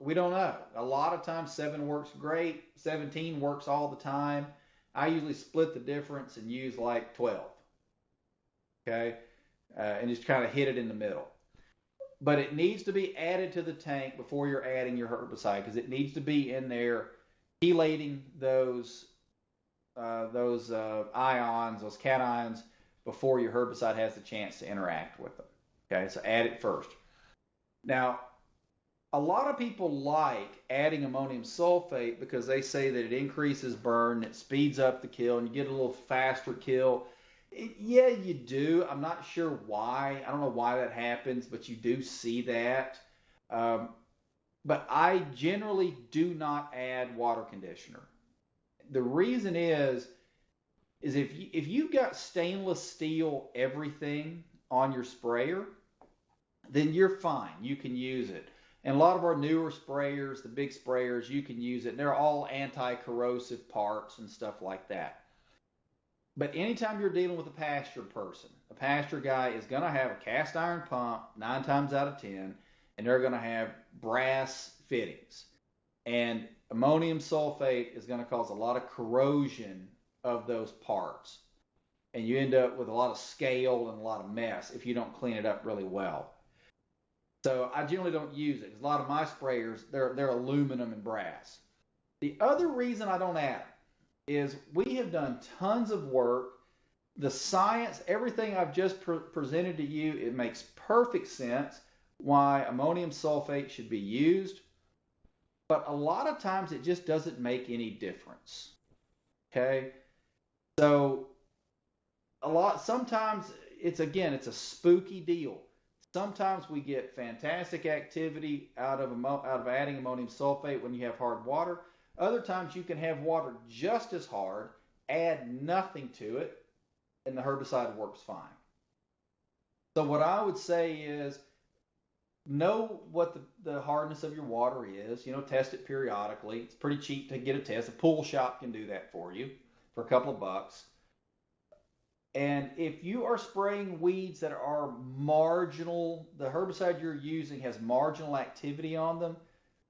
we don't know. A lot of times 7 works great, 17 works all the time. I usually split the difference and use like 12. Okay? And just kind of hit it in the middle. But it needs to be added to the tank before you're adding your herbicide, because it needs to be in there chelating those those ions, those cations, before your herbicide has the chance to interact with them. Okay, so add it first. Now, a lot of people like adding ammonium sulfate because they say that it increases burn, it speeds up the kill, and you get a little faster kill. Yeah, you do. I'm not sure why. I don't know why that happens, but you do see that. Um, but I generally do not add water conditioner. The reason is if you've got stainless steel everything on your sprayer, then you're fine. You can use it. And a lot of our newer sprayers, the big sprayers, you can use it. And they're all anti-corrosive parts and stuff like that. But anytime you're dealing with a pasture person, a pasture guy is going to have a cast iron pump 9 times out of 10, and they're going to have brass fittings. And ammonium sulfate is going to cause a lot of corrosion of those parts. And you end up with a lot of scale and a lot of mess if you don't clean it up really well. So I generally don't use it. A lot of my sprayers, they're aluminum and brass. The other reason I don't add them is we have done tons of work. The science, everything I've just presented to you, it makes perfect sense why ammonium sulfate should be used. But a lot of times it just doesn't make any difference. Okay? So sometimes it's a spooky deal. Sometimes we get fantastic activity out of adding ammonium sulfate when you have hard water. Other times you can have water just as hard, add nothing to it, and the herbicide works fine. So what I would say is know what the hardness of your water is. Test it periodically. It's pretty cheap to get a test. A pool shop can do that for you for a couple of bucks. And if you are spraying weeds that are marginal, the herbicide you're using has marginal activity on them,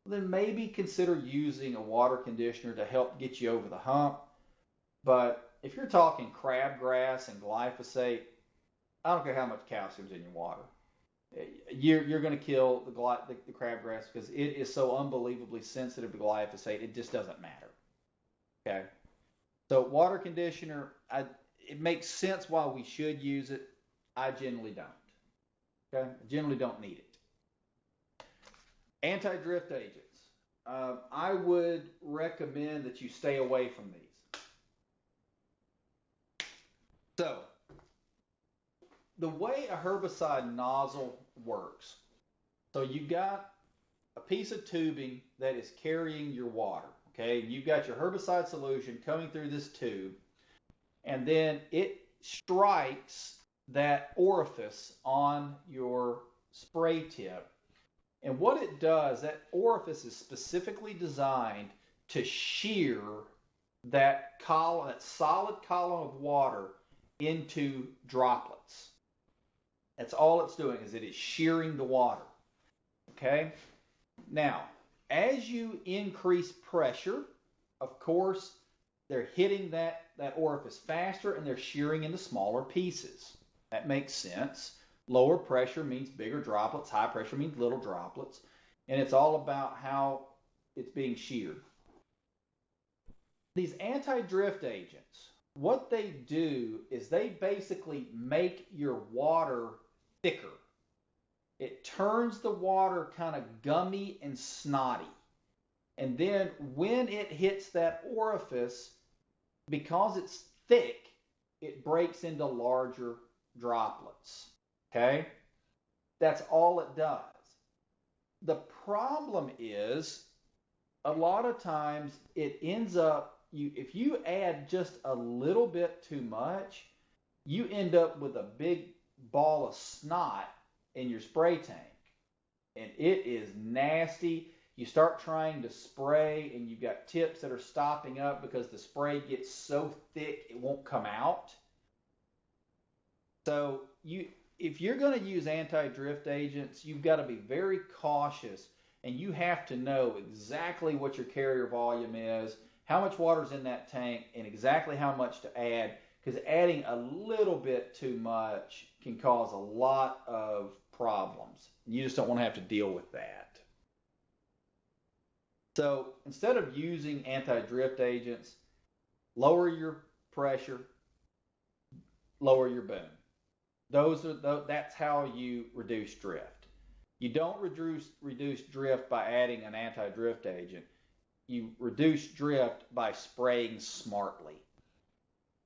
then maybe consider using a water conditioner to help get you over the hump. But if you're talking crabgrass and glyphosate, I don't care how much calcium's in your water. You're going to kill the crabgrass because it is so unbelievably sensitive to glyphosate, it just doesn't matter. Okay? So water conditioner, it makes sense why we should use it. I generally don't. Okay? I generally don't need it. Anti-drift agents. I would recommend that you stay away from these. So, the way a herbicide nozzle works. So you've got a piece of tubing that is carrying your water. Okay? You've got your herbicide solution coming through this tube. And then it strikes that orifice on your spray tip. And what it does, that orifice is specifically designed to shear that solid column of water into droplets. That's all it's doing, is it is shearing the water. Okay? Now, as you increase pressure, of course, they're hitting that orifice faster and they're shearing into smaller pieces. That makes sense. Lower pressure means bigger droplets. High pressure means little droplets. And it's all about how it's being sheared. These anti-drift agents, what they do is they basically make your water thicker. It turns the water kind of gummy and snotty. And then when it hits that orifice, because it's thick, it breaks into larger droplets. Okay? That's all it does. The problem is, a lot of times it ends up, if you add just a little bit too much, you end up with a big ball of snot in your spray tank. And it is nasty. You start trying to spray and you've got tips that are stopping up because the spray gets so thick it won't come out. So if you're going to use anti-drift agents, you've got to be very cautious and you have to know exactly what your carrier volume is, how much water's in that tank, and exactly how much to add, because adding a little bit too much can cause a lot of problems. You just don't want to have to deal with that. So instead of using anti-drift agents, Lower your pressure, lower your boom. That's how you reduce drift. You don't reduce drift by adding an anti-drift agent. You reduce drift by spraying smartly.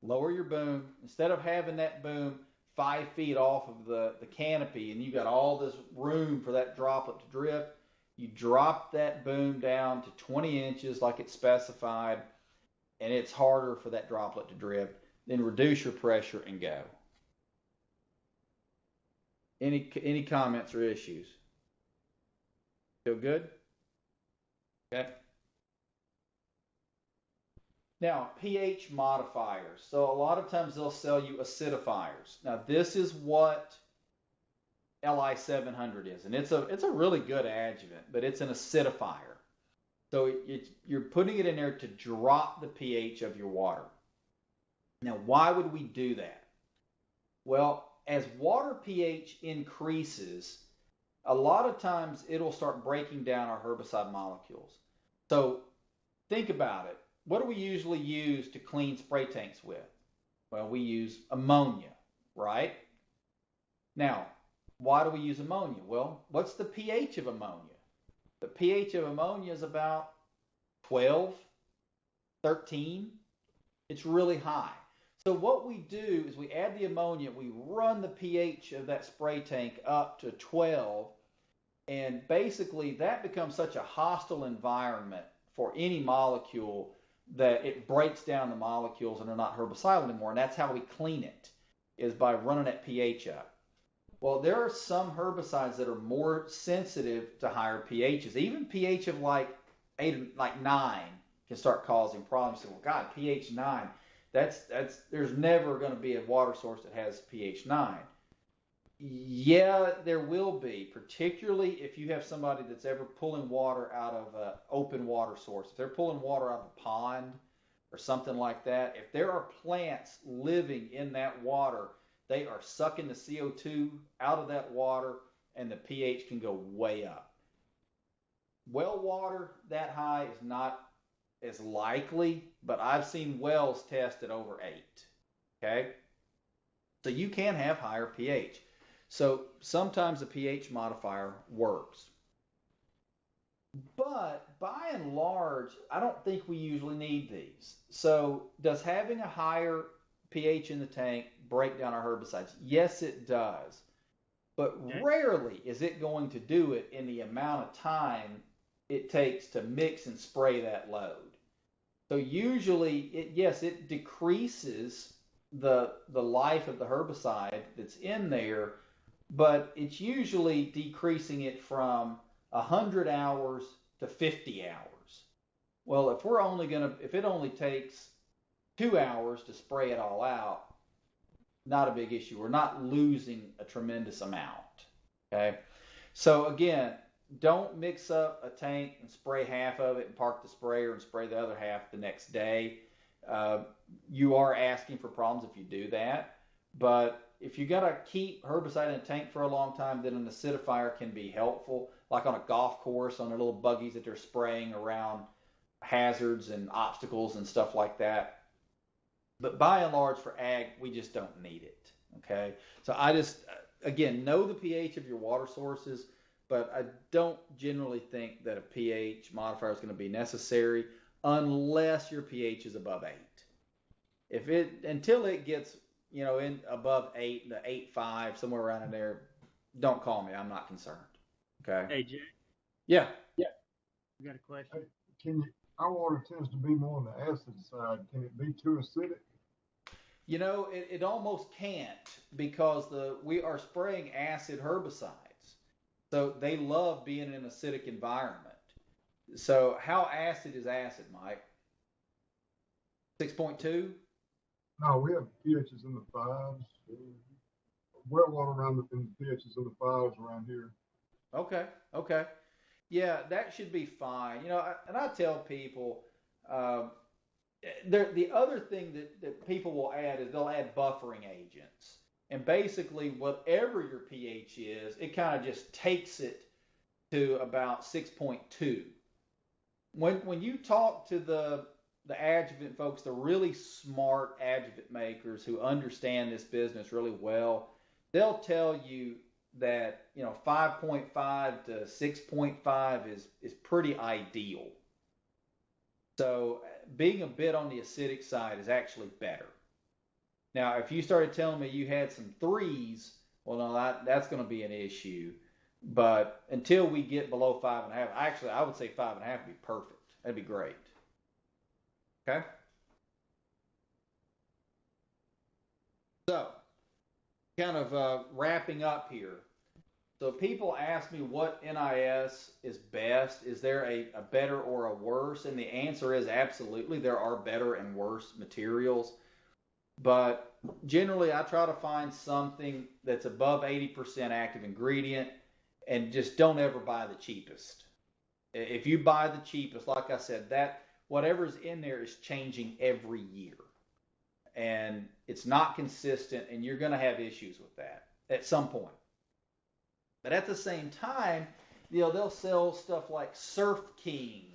Lower your boom. Instead of having that boom 5 feet off of the canopy and you got all this room for that droplet to drift, you drop that boom down to 20 inches like it's specified, and it's harder for that droplet to drift. Then reduce your pressure and go. Any comments or issues? Feel good? Okay. Now, pH modifiers. So a lot of times they'll sell you acidifiers. Now, this is what Li 700 is, and it's a really good adjuvant, but it's an acidifier. So you're putting it in there to drop the pH of your water. Now, why would we do that? Well, as water pH increases, a lot of times it'll start breaking down our herbicide molecules. So think about it. What do we usually use to clean spray tanks with? Well, we use ammonia, right? Now, why do we use ammonia? Well, what's the pH of ammonia? The pH of ammonia is about 12, 13. It's really high. So what we do is we add the ammonia, we run the pH of that spray tank up to 12, and basically that becomes such a hostile environment for any molecule that it breaks down the molecules and they're not herbicidal anymore. And that's how we clean it, is by running that pH up. Well, there are some herbicides that are more sensitive to higher pHs. Even pH of like 9 can start causing problems. You say, well, God, pH 9. There's never going to be a water source that has pH 9. Yeah, there will be, particularly if you have somebody that's ever pulling water out of an open water source. If they're pulling water out of a pond or something like that, if there are plants living in that water, they are sucking the CO2 out of that water and the pH can go way up. Well water that high is not as likely, but I've seen wells tested over 8. Okay? So you can have higher pH. So sometimes a pH modifier works. But by and large, I don't think we usually need these. So does having a higher pH in the tank break down our herbicides? Yes, it does. But rarely is it going to do it in the amount of time it takes to mix and spray that load. So usually, it decreases the life of the herbicide that's in there, but it's usually decreasing it from 100 hours to 50 hours. Well, if it only takes 2 hours to spray it all out, not a big issue. We're not losing a tremendous amount. Okay. So again, don't mix up a tank and spray half of it and park the sprayer and spray the other half the next day. You are asking for problems if you do that. But if you got to keep herbicide in a tank for a long time, then an acidifier can be helpful, like on a golf course, on their little buggies that they're spraying around hazards and obstacles and stuff like that. But by and large, for ag, we just don't need it. Okay. So again, know the pH of your water sources, but I don't generally think that a pH modifier is going to be necessary unless your pH is above 8. Until it gets, in above 8, the 8.5, somewhere around in there, don't call me. I'm not concerned. Okay. Hey, Jay. Yeah. You got a question? Our water tends to be more on the acid side. Can it be too acidic? It almost can't, because we are spraying acid herbicides. So they love being in an acidic environment. So how acid is acid, Mike? 6.2? No, we have pHs in the 5s. Well water around the pHs in the 5s around here. Okay. Yeah, that should be fine. And I tell people, the other thing that people will add is they'll add buffering agents. And basically, whatever your pH is, it kind of just takes it to about 6.2. When you talk to the the adjuvant folks, the really smart adjuvant makers who understand this business really well, they'll tell you that 5.5 to 6.5 is pretty ideal. So being a bit on the acidic side is actually better. Now, if you started telling me you had some threes, well, no, that's going to be an issue. But until we get below 5.5, actually, I would say 5.5 would be perfect. That'd be great. Okay. So, kind of wrapping up here. So people ask me what NIS is best. Is there a better or a worse? And the answer is absolutely. There are better and worse materials. But generally, I try to find something that's above 80% active ingredient, and just don't ever buy the cheapest. If you buy the cheapest, like I said, that whatever's in there is changing every year. And it's not consistent, and you're going to have issues with that at some point. But at the same time, they'll sell stuff like Surf King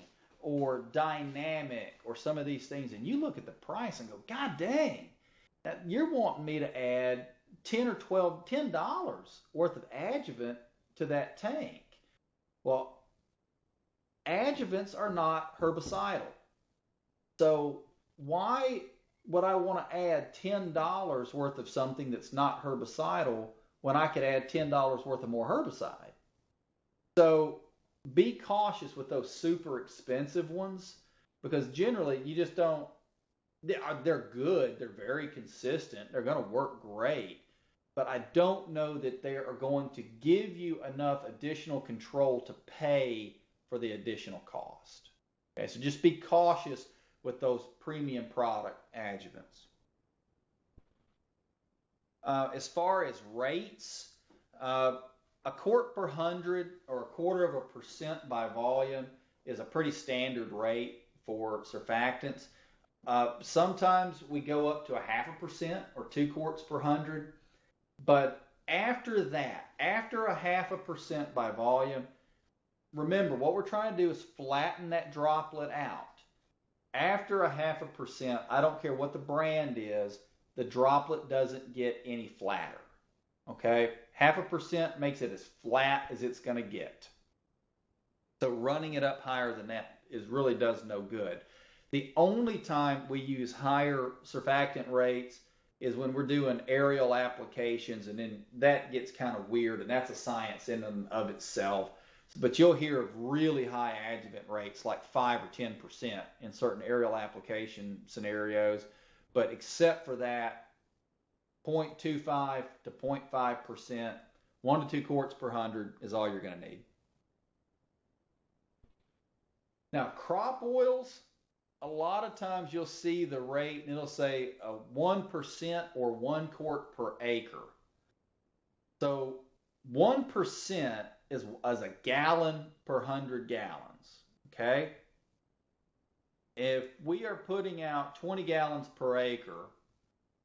or Dynamic or some of these things, and you look at the price and go, God dang, you're wanting me to add $10 worth of adjuvant to that tank. Well, adjuvants are not herbicidal. So why would I want to add $10 worth of something that's not herbicidal when I could add $10 worth of more herbicide? So be cautious with those super expensive ones, because generally you just don't, they're good, they're very consistent, they're going to work great, but I don't know that they are going to give you enough additional control to pay for the additional cost. Okay, so just be cautious with those premium product adjuvants. As far as rates, a quart per 100 or 1/4% by volume is a pretty standard rate for surfactants. Sometimes we go up to 0.5% or 2 quarts per 100, but after that, after 0.5% by volume, remember what we're trying to do is flatten that droplet out. After 0.5%, I don't care what the brand is, the droplet doesn't get any flatter. Okay, 0.5% makes it as flat as it's going to get. So running it up higher than that really does no good. The only time we use higher surfactant rates is when we're doing aerial applications, and then that gets kind of weird, and that's a science in and of itself. But you'll hear of really high adjuvant rates, like 5 or 10% in certain aerial application scenarios. But except for that, 0.25 to 0.5%, 1 to 2 quarts per 100 is all you're going to need. Now, crop oils, a lot of times you'll see the rate and it'll say 1% or 1 quart per acre. So 1% is a gallon per 100 gallons. Okay? If we are putting out 20 gallons per acre,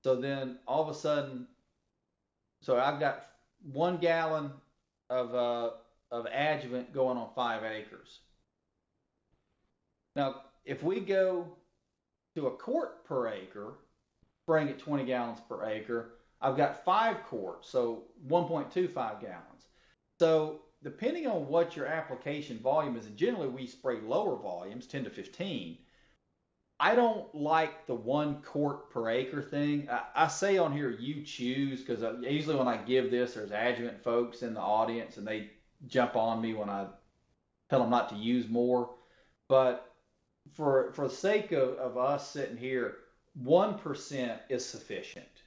so then all of a sudden, so I've got 1 gallon of adjuvant going on 5 acres. Now, if we go to a quart per acre, spraying at 20 gallons per acre, I've got 5 quarts, so 1.25 gallons. So depending on what your application volume is, and generally we spray lower volumes, 10 to 15, I don't like the 1 quart per acre thing. I say on here, you choose, because usually when I give this, there's adjuvant folks in the audience, and they jump on me when I tell them not to use more. But for the sake of us sitting here, 1% is sufficient.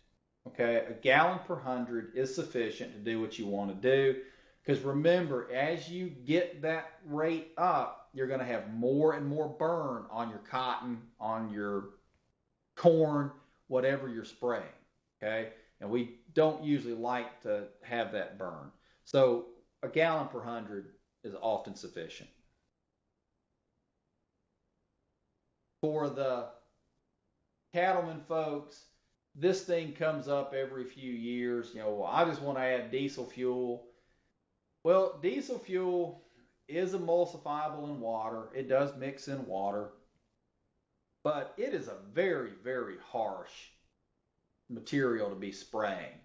Okay, a gallon per 100 is sufficient to do what you want to do. Because remember, as you get that rate up, you're going to have more and more burn on your cotton, on your corn, whatever you're spraying. Okay, and we don't usually like to have that burn. So a gallon per 100 is often sufficient. For the cattlemen folks, this thing comes up every few years. Well, I just want to add diesel fuel. Well, diesel fuel is emulsifiable in water. It does mix in water. but it is a very, very harsh material to be spraying.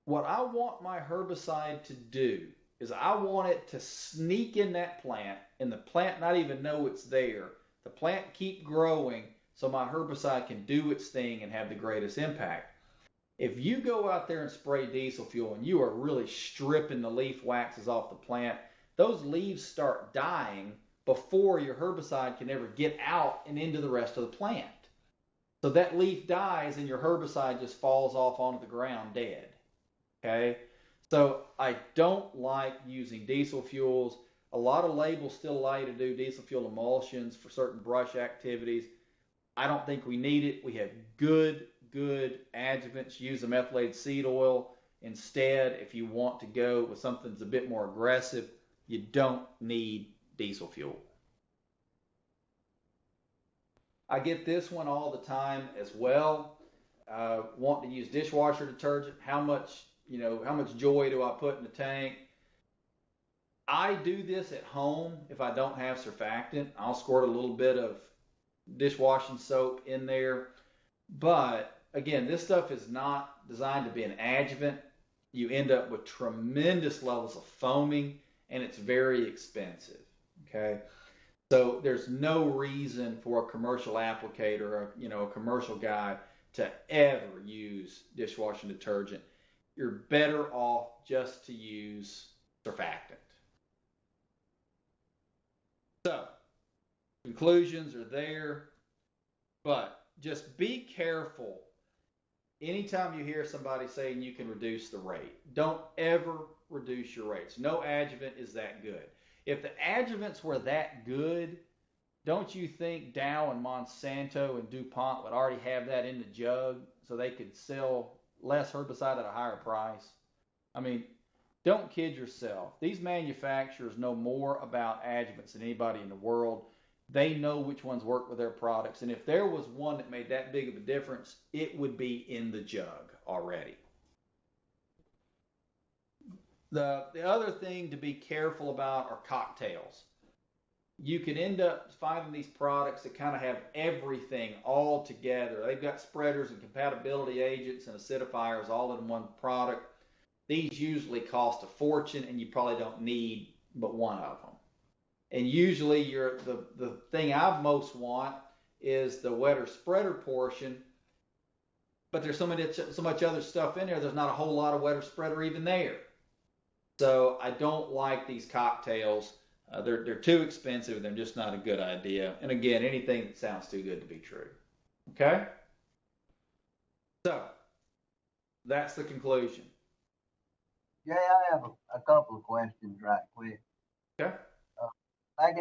What I want my herbicide to do is I want it to sneak in that plant and the plant not even know it's there. The plant keep growing so my herbicide can do its thing and have the greatest impact. If you go out there and spray diesel fuel and you are really stripping the leaf waxes off the plant, those leaves start dying before your herbicide can ever get out and into the rest of the plant. So that leaf dies and your herbicide just falls off onto the ground dead. Okay? So I don't like using diesel fuels. A lot of labels still allow you to do diesel fuel emulsions for certain brush activities. I don't think we need it. We have good adjuvants. Use a methylated seed oil instead if you want to go with something that's a bit more aggressive. You don't need diesel fuel. I get this one all the time as well. Want to use dishwasher detergent. How much joy do I put in the tank? I do this at home if I don't have surfactant. I'll squirt a little bit of dishwashing soap in there. But again, this stuff is not designed to be an adjuvant. You end up with tremendous levels of foaming, and it's very expensive. Okay, so there's no reason for a commercial applicator or a commercial guy to ever use dishwashing detergent. You're better off just to use surfactant. So conclusions are there, but just be careful anytime you hear somebody saying you can reduce the rate. Don't ever reduce your rates. No adjuvant is that good. If the adjuvants were that good, don't you think Dow and Monsanto and DuPont would already have that in the jug so they could sell less herbicide at a higher price? I mean, don't kid yourself. These manufacturers know more about adjuvants than anybody in the world. They know which ones work with their products. And if there was one that made that big of a difference, it would be in the jug already. The other thing to be careful about are cocktails. You can end up finding these products that kind of have everything all together. They've got spreaders and compatibility agents and acidifiers all in one product. These usually cost a fortune, and you probably don't need but one of them. And usually the thing I most want is the wetter spreader portion, but there's so much other stuff in there, there's not a whole lot of wetter spreader even there. So I don't like these cocktails. They're too expensive. They're just not a good idea. And again, anything that sounds too good to be true. Okay? So that's the conclusion. Jay, I have a couple of questions right quick. Okay. Back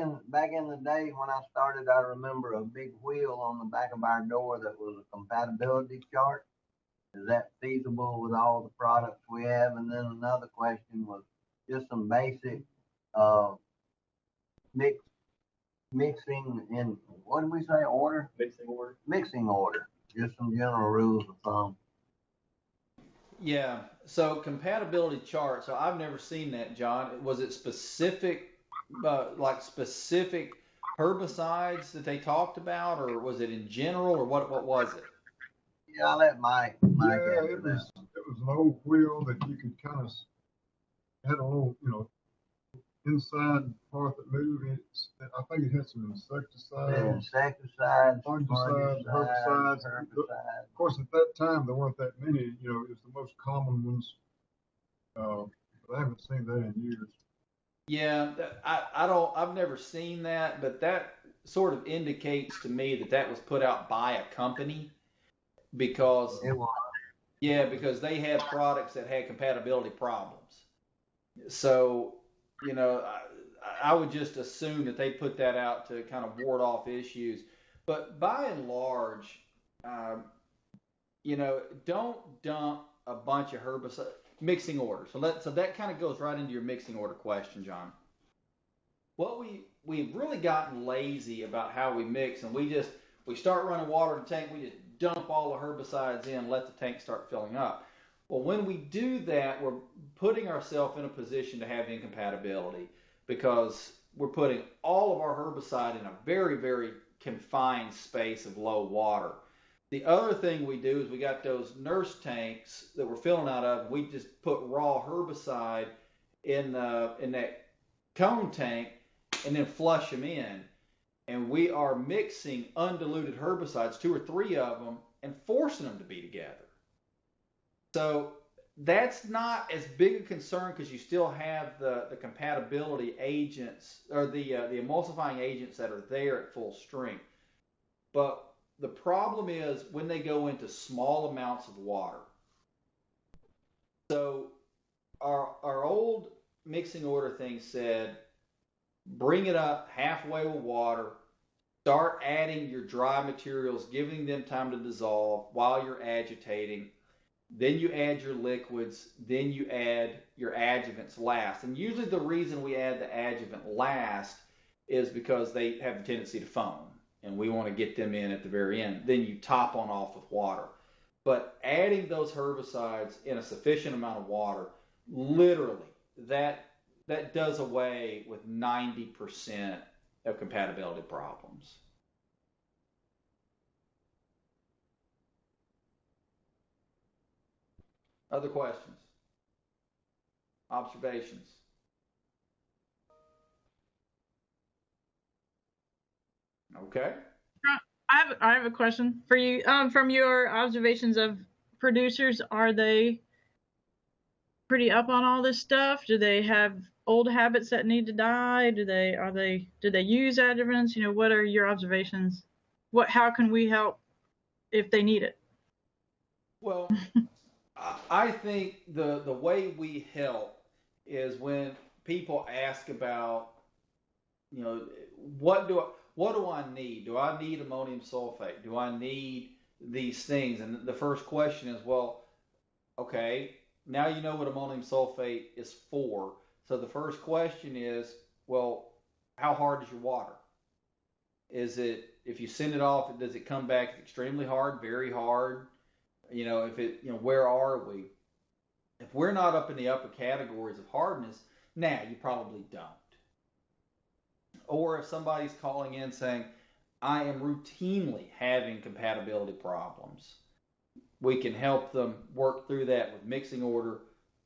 in the day when I started, I remember a big wheel on the back of our door that was a compatibility chart. Is that feasible with all the products we have? And then another question was just some basic mixing in, what did we say, order? Mixing order. Just some general rules of thumb. Yeah. So compatibility chart. So I've never seen that, John. Was it specific, specific herbicides that they talked about, or was it in general, or what was it? Yeah, I'll let Mike Yeah, it was an old wheel that you could kind of had a little, inside part that moved. I think it had some insecticides, fungicides, herbicides. Of course, at that time there weren't that many. It was the most common ones. But I haven't seen that in years. Yeah, I've never seen that, but that sort of indicates to me that was put out by a company because because they had products that had compatibility problems. So, I would just assume that they put that out to kind of ward off issues. But by and large, don't dump a bunch of herbicide mixing order. So that kind of goes right into your mixing order question, John. What we've really gotten lazy about how we mix, and we start running water in the tank, we just dump all the herbicides in, let the tank start filling up. Well, when we do that, we're putting ourselves in a position to have incompatibility because we're putting all of our herbicide in a very, very confined space of low water. The other thing we do is we got those nurse tanks that we're filling out of. We just put raw herbicide in that cone tank and then flush them in. And we are mixing undiluted herbicides, 2 or 3 of them, and forcing them to be together. So that's not as big a concern because you still have the compatibility agents or the emulsifying agents that are there at full strength. But the problem is when they go into small amounts of water. So our old mixing order thing said, bring it up halfway with water, start adding your dry materials, giving them time to dissolve while you're agitating. Then you add your liquids, then you add your adjuvants last. And usually the reason we add the adjuvant last is because they have a tendency to foam, and we want to get them in at the very end. Then you top on off with water. But adding those herbicides in a sufficient amount of water, literally, that does away with 90% of compatibility problems. Other questions? Observations? Okay. I have a question for you. From your observations of producers, are they pretty up on all this stuff? Do they have old habits that need to die? Do they use adjuvants? What are your observations? How can we help if they need it? Well, I think the way we help is when people ask about, what do I need? Do I need ammonium sulfate? Do I need these things? And the first question is, well, okay, now you know what ammonium sulfate is for. So the first question is, well, how hard is your water? Is it, if you send it off, does it come back extremely hard, very hard? Where are we? If we're not up in the upper categories of hardness, now you probably don't. Or if somebody's calling in saying, I am routinely having compatibility problems, we can help them work through that with mixing order,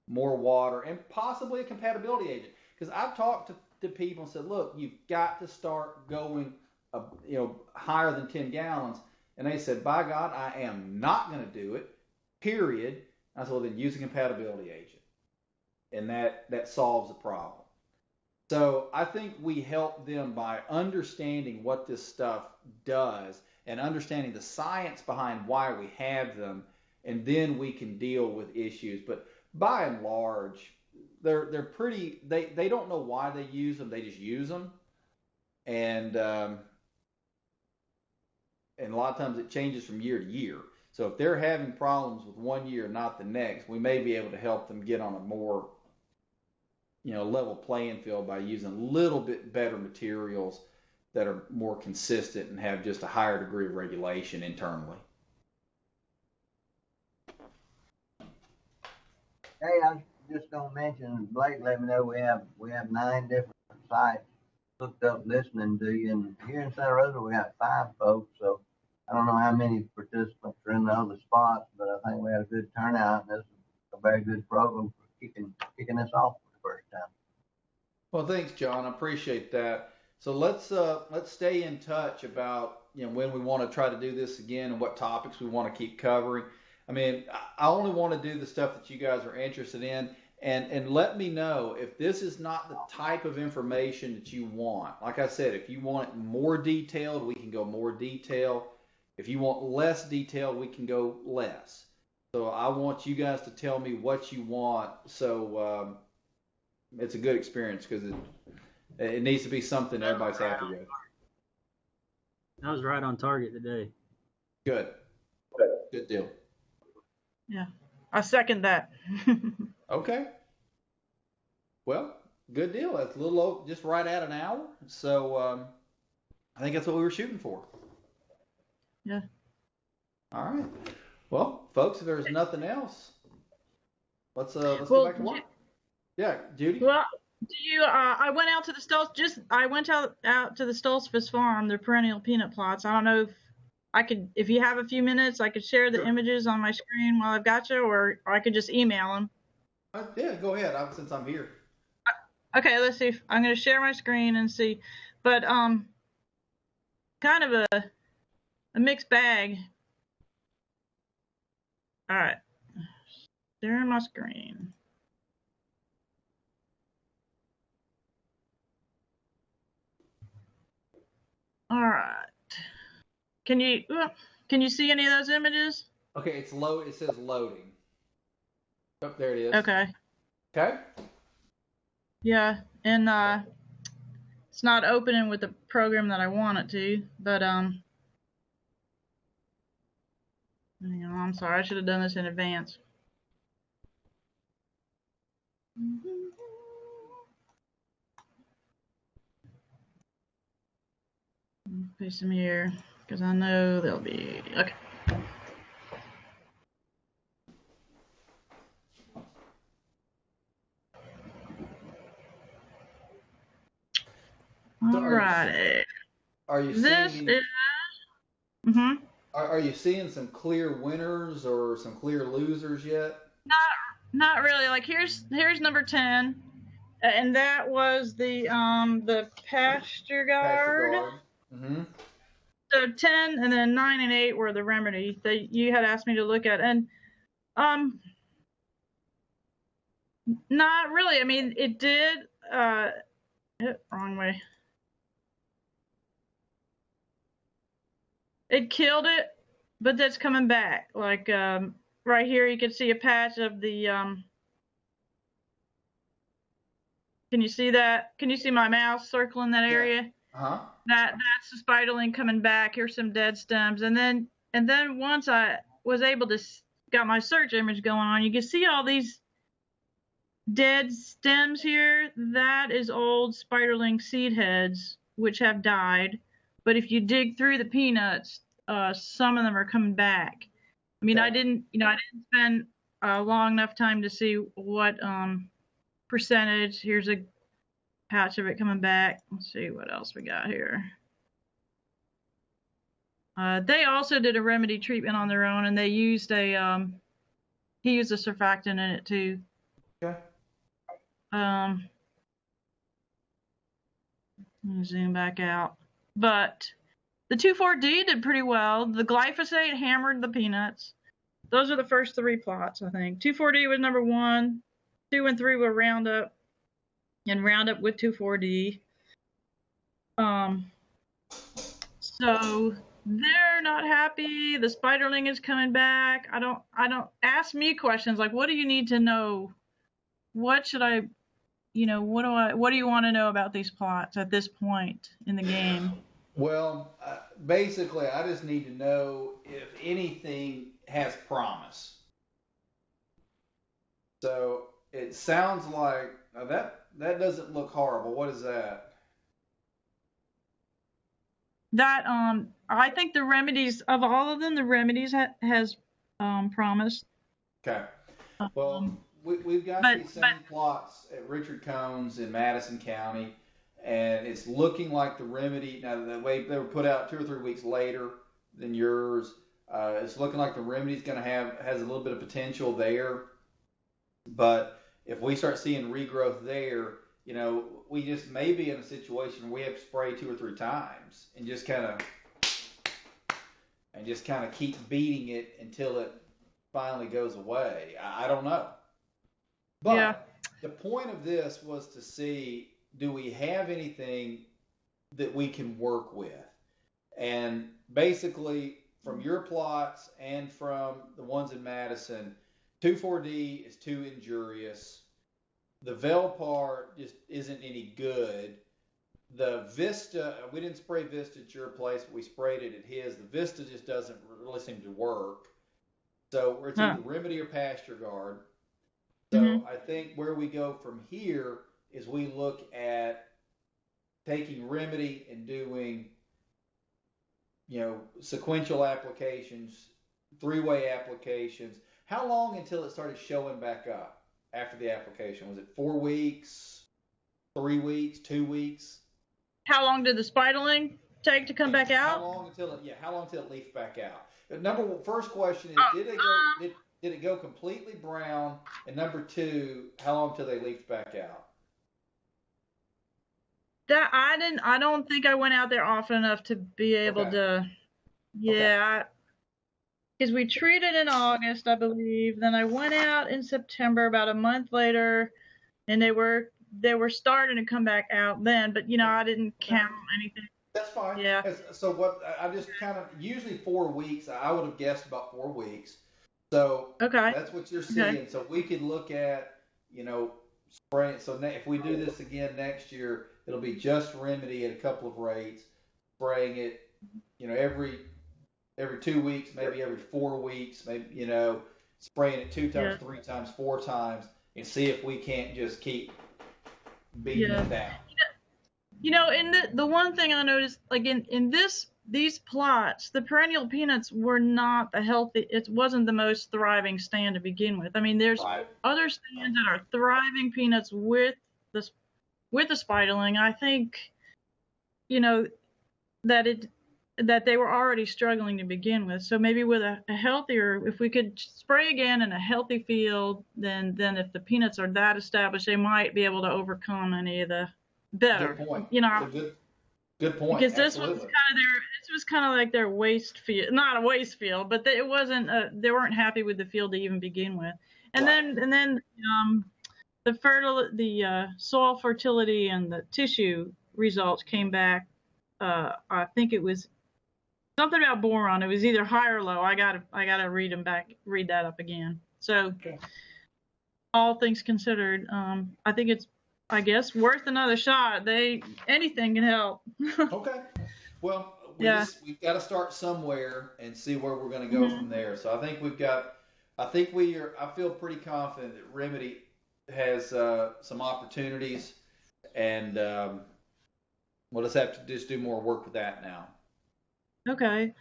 more water, and possibly a compatibility agent. Because I've talked to people and said, look, you've got to start going higher than 10 gallons. And they said, by God, I am not going to do it, period. I said, well, then use a compatibility agent. And that solves the problem. So I think we help them by understanding what this stuff does and understanding the science behind why we have them, and then we can deal with issues. But by and large, they're pretty. They don't know why they use them. They just use them, and a lot of times it changes from year to year. So if they're having problems with one year, not the next, we may be able to help them get on a more level playing field by using a little bit better materials that are more consistent and have just a higher degree of regulation internally. Hey, I was just gonna mention, Blake let me know we have 9 different sites hooked up listening to you, and here in Santa Rosa we got 5 folks, so I don't know how many participants are in the other spots, but I think we had a good turnout, and this is a very good program for kicking us off for the first time. Well, thanks, John. I appreciate that. So let's stay in touch about when we want to try to do this again and what topics we want to keep covering. I mean, I only want to do the stuff that you guys are interested in, and let me know if this is not the type of information that you want. Like I said, if you want it more detailed, we can go more detailed. If you want less detailed, we can go less. So I want you guys to tell me what you want, so it's a good experience, because it needs to be something everybody's happy with. I was right on target today. Good deal. Yeah, I second that. Okay. Well, good deal. That's a little over, just right at an hour. So I think that's what we were shooting for. Yeah. All right. Well, folks, if there's nothing else, let's go back to work. Yeah, Judy. Well, Do you? I went out to the I went out to the Stolzfus farm, the perennial peanut plots. I don't know if I could, if you have a few minutes, I could share the Sure. images on my screen while I've got you, or I could just email them. Yeah, go ahead. Since I'm here. Okay, let's see. I'm going to share my screen and see, but kind of a mixed bag. All right, sharing my screen. All right. Can you see any of those images? Okay, it's load. It says loading. Oh, there it is. Okay. Okay. Yeah, and it's not opening with the program that I want it to, but hang on, I'm sorry, I should have done this in advance. Paste them here because I know they'll be okay. So Alrighty. are you seeing This these? is. Mhm. Are you seeing some clear winners or some clear losers yet? Not really. Like here's number 10, and that was the pasture Pasture guard. guard. Mm-hmm. So 10 and then 9 and 8 were the remedy that you had asked me to look at, and um not really. I mean, it did. Wrong way. It killed it, but that's coming back. Like right here, you can see a patch of the. Can you see that? Can you see my mouse circling that Yeah. area? Uh-huh. That's the spiderling coming back. Here's some dead stems, and then once I was able to got my search image going on, you can see all these dead stems here. That is old spiderling seed heads which have died. But if you dig through the peanuts, some of them are coming back. I mean, Okay. I didn't spend long enough time to see what percentage. Here's a patch of it coming back. Let's see what else we got here. They also did a remedy treatment on their own, and they used he used a surfactant in it too. Okay. Let me zoom back out. But the 2,4-D did pretty well. The glyphosate hammered the peanuts. Those are the first 3 plots, I think. 2,4-D was number 1. 2 and 3 were Roundup, and Roundup with 2,4-D. So they're not happy. The spiderling is coming back. I don't ask me questions like, what do you need to know? What should I, what do you want to know about these plots at this point in the game? Well, basically, I just need to know if anything has promise. So it sounds like that doesn't look horrible. What is that? That I think the remedies of all of them, the remedies has promised. Okay. Well, we've got But these same plots at Richard Combs in Madison County, and it's looking like the remedy. Now, the way they were put out 2 or 3 weeks later than yours, it's looking like the remedy's going to has a little bit of potential there. But if we start seeing regrowth there, we just may be in a situation where we have to spray 2 or 3 times and just kind of keep beating it until it finally goes away. I don't know. But yeah, the point of this was to see, do we have anything that we can work with? And basically, from your plots and from the ones in Madison, 2,4-D is too injurious. The Velpar just isn't any good. The Vista, we didn't spray Vista at your place, but we sprayed it at his. The Vista just doesn't really seem to work. So it's either Remedy or Pasture Guard. So mm-hmm. I think where we go from here is we look at taking Remedy and doing, sequential applications, 3-way applications. How long until it started showing back up after the application? Was it 4 weeks? 3 weeks, 2 weeks? How long did the spidling take to come back How out? long until it leafed back out? First question is, Oh, did it go completely brown? And number two, how long till they leafed back out? that I don't think I went out there often enough to be able Okay. to. Okay. Yeah, because we treated in August, I believe. Then I went out in September, about a month later, and they were starting to come back out then. But I didn't count anything. That's fine. Yeah. So what I just kind of usually 4 weeks. I would have guessed about 4 weeks. So Okay. that's what you're Okay. seeing. So we could look at spray. So if we do this again next year, it'll be just remedy at a couple of rates, spraying it, every 2 weeks, maybe every 4 weeks, maybe spraying it 2 times, Yeah. 3 times, 4 times, and see if we can't just keep beating Yeah. it down. In the one thing I noticed, like in these plots, the perennial peanuts were not the healthy. It wasn't the most thriving stand to begin with. I mean, there's Right. other stands that are thriving peanuts the with the spidling. I think, that that they were already struggling to begin with. So maybe with a healthier, if we could spray again in a healthy field, then if the peanuts are that established, they might be able to overcome any of the better. Good point. You know, Good point. because Absolutely. this was kind of like their waste field, not a waste field, but it wasn't. They weren't happy with the field to even begin with. And Right. then the soil fertility and the tissue results came back. I think it was something about boron. It was either high or low. I gotta read that up again. So, Okay. all things considered, I think it's, I guess, worth another shot. Anything can help. Okay. Well, Yeah. we've got to start somewhere and see where we're going to go from there. So I think I feel pretty confident that Remedy has some opportunities, and we'll just have to just do more work with that now. Okay.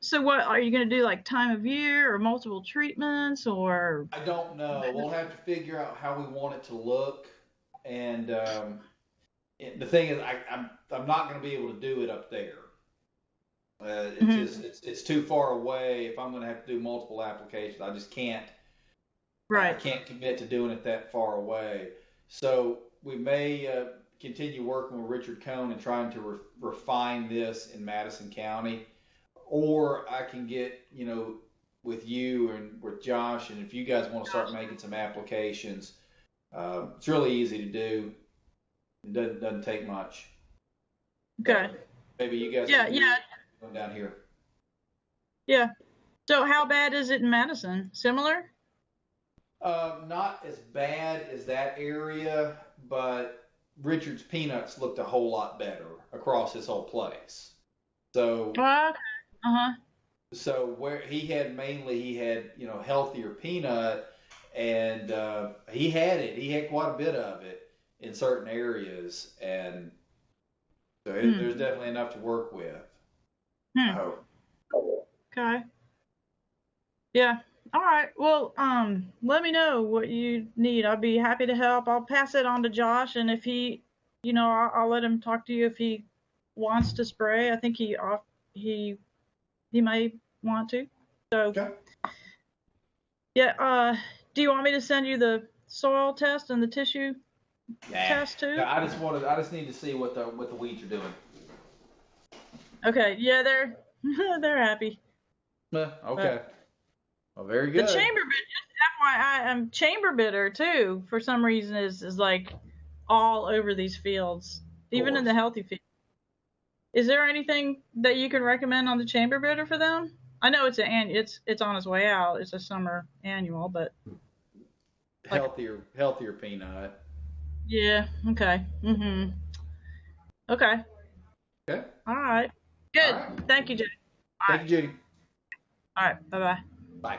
So what are you gonna do? Like time of year or multiple treatments or? I don't know. We'll have to figure out how we want it to look, and the thing is, I'm not going to be able to do it up there. It's too far away. If I'm going to have to do multiple applications, I just can't. Right. I can't commit to doing it that far away. So we may continue working with Richard Cohn and trying to refine this in Madison County, or I can get with you and with Josh, and if you guys want to start making some applications, it's really easy to do. It doesn't take much. Okay. Maybe you guys Yeah. can do Yeah. one down here. Yeah. So how bad is it in Madison? Similar? Not as bad as that area, but Richard's peanuts looked a whole lot better across his whole place. So, Okay. Uh-huh. so where he had healthier peanut, and he had quite a bit of it in certain areas, and so there's definitely enough to work with. I hope. Okay. Yeah. All right. Well, let me know what you need. I'll be happy to help. I'll pass it on to Josh, and if he, I'll let him talk to you if he wants to spray. I think he may want to. So, Okay. yeah. Do you want me to send you the soil test and the tissue test too? No, I just need to see what the weeds are doing. Okay. Yeah, they're happy. Okay. Well, very good. The chamber bit, just FYI, chamber bitter too. For some reason, is like all over these fields, even in the healthy field. Is there anything that you can recommend on the chamber bitter for them? I know it's on its way out. It's a summer annual, but healthier peanut. Yeah. Okay. Okay. Okay. All right. Good. All right. Thank you, Jay. Thank you, Judy. All right. Bye-bye. Bye.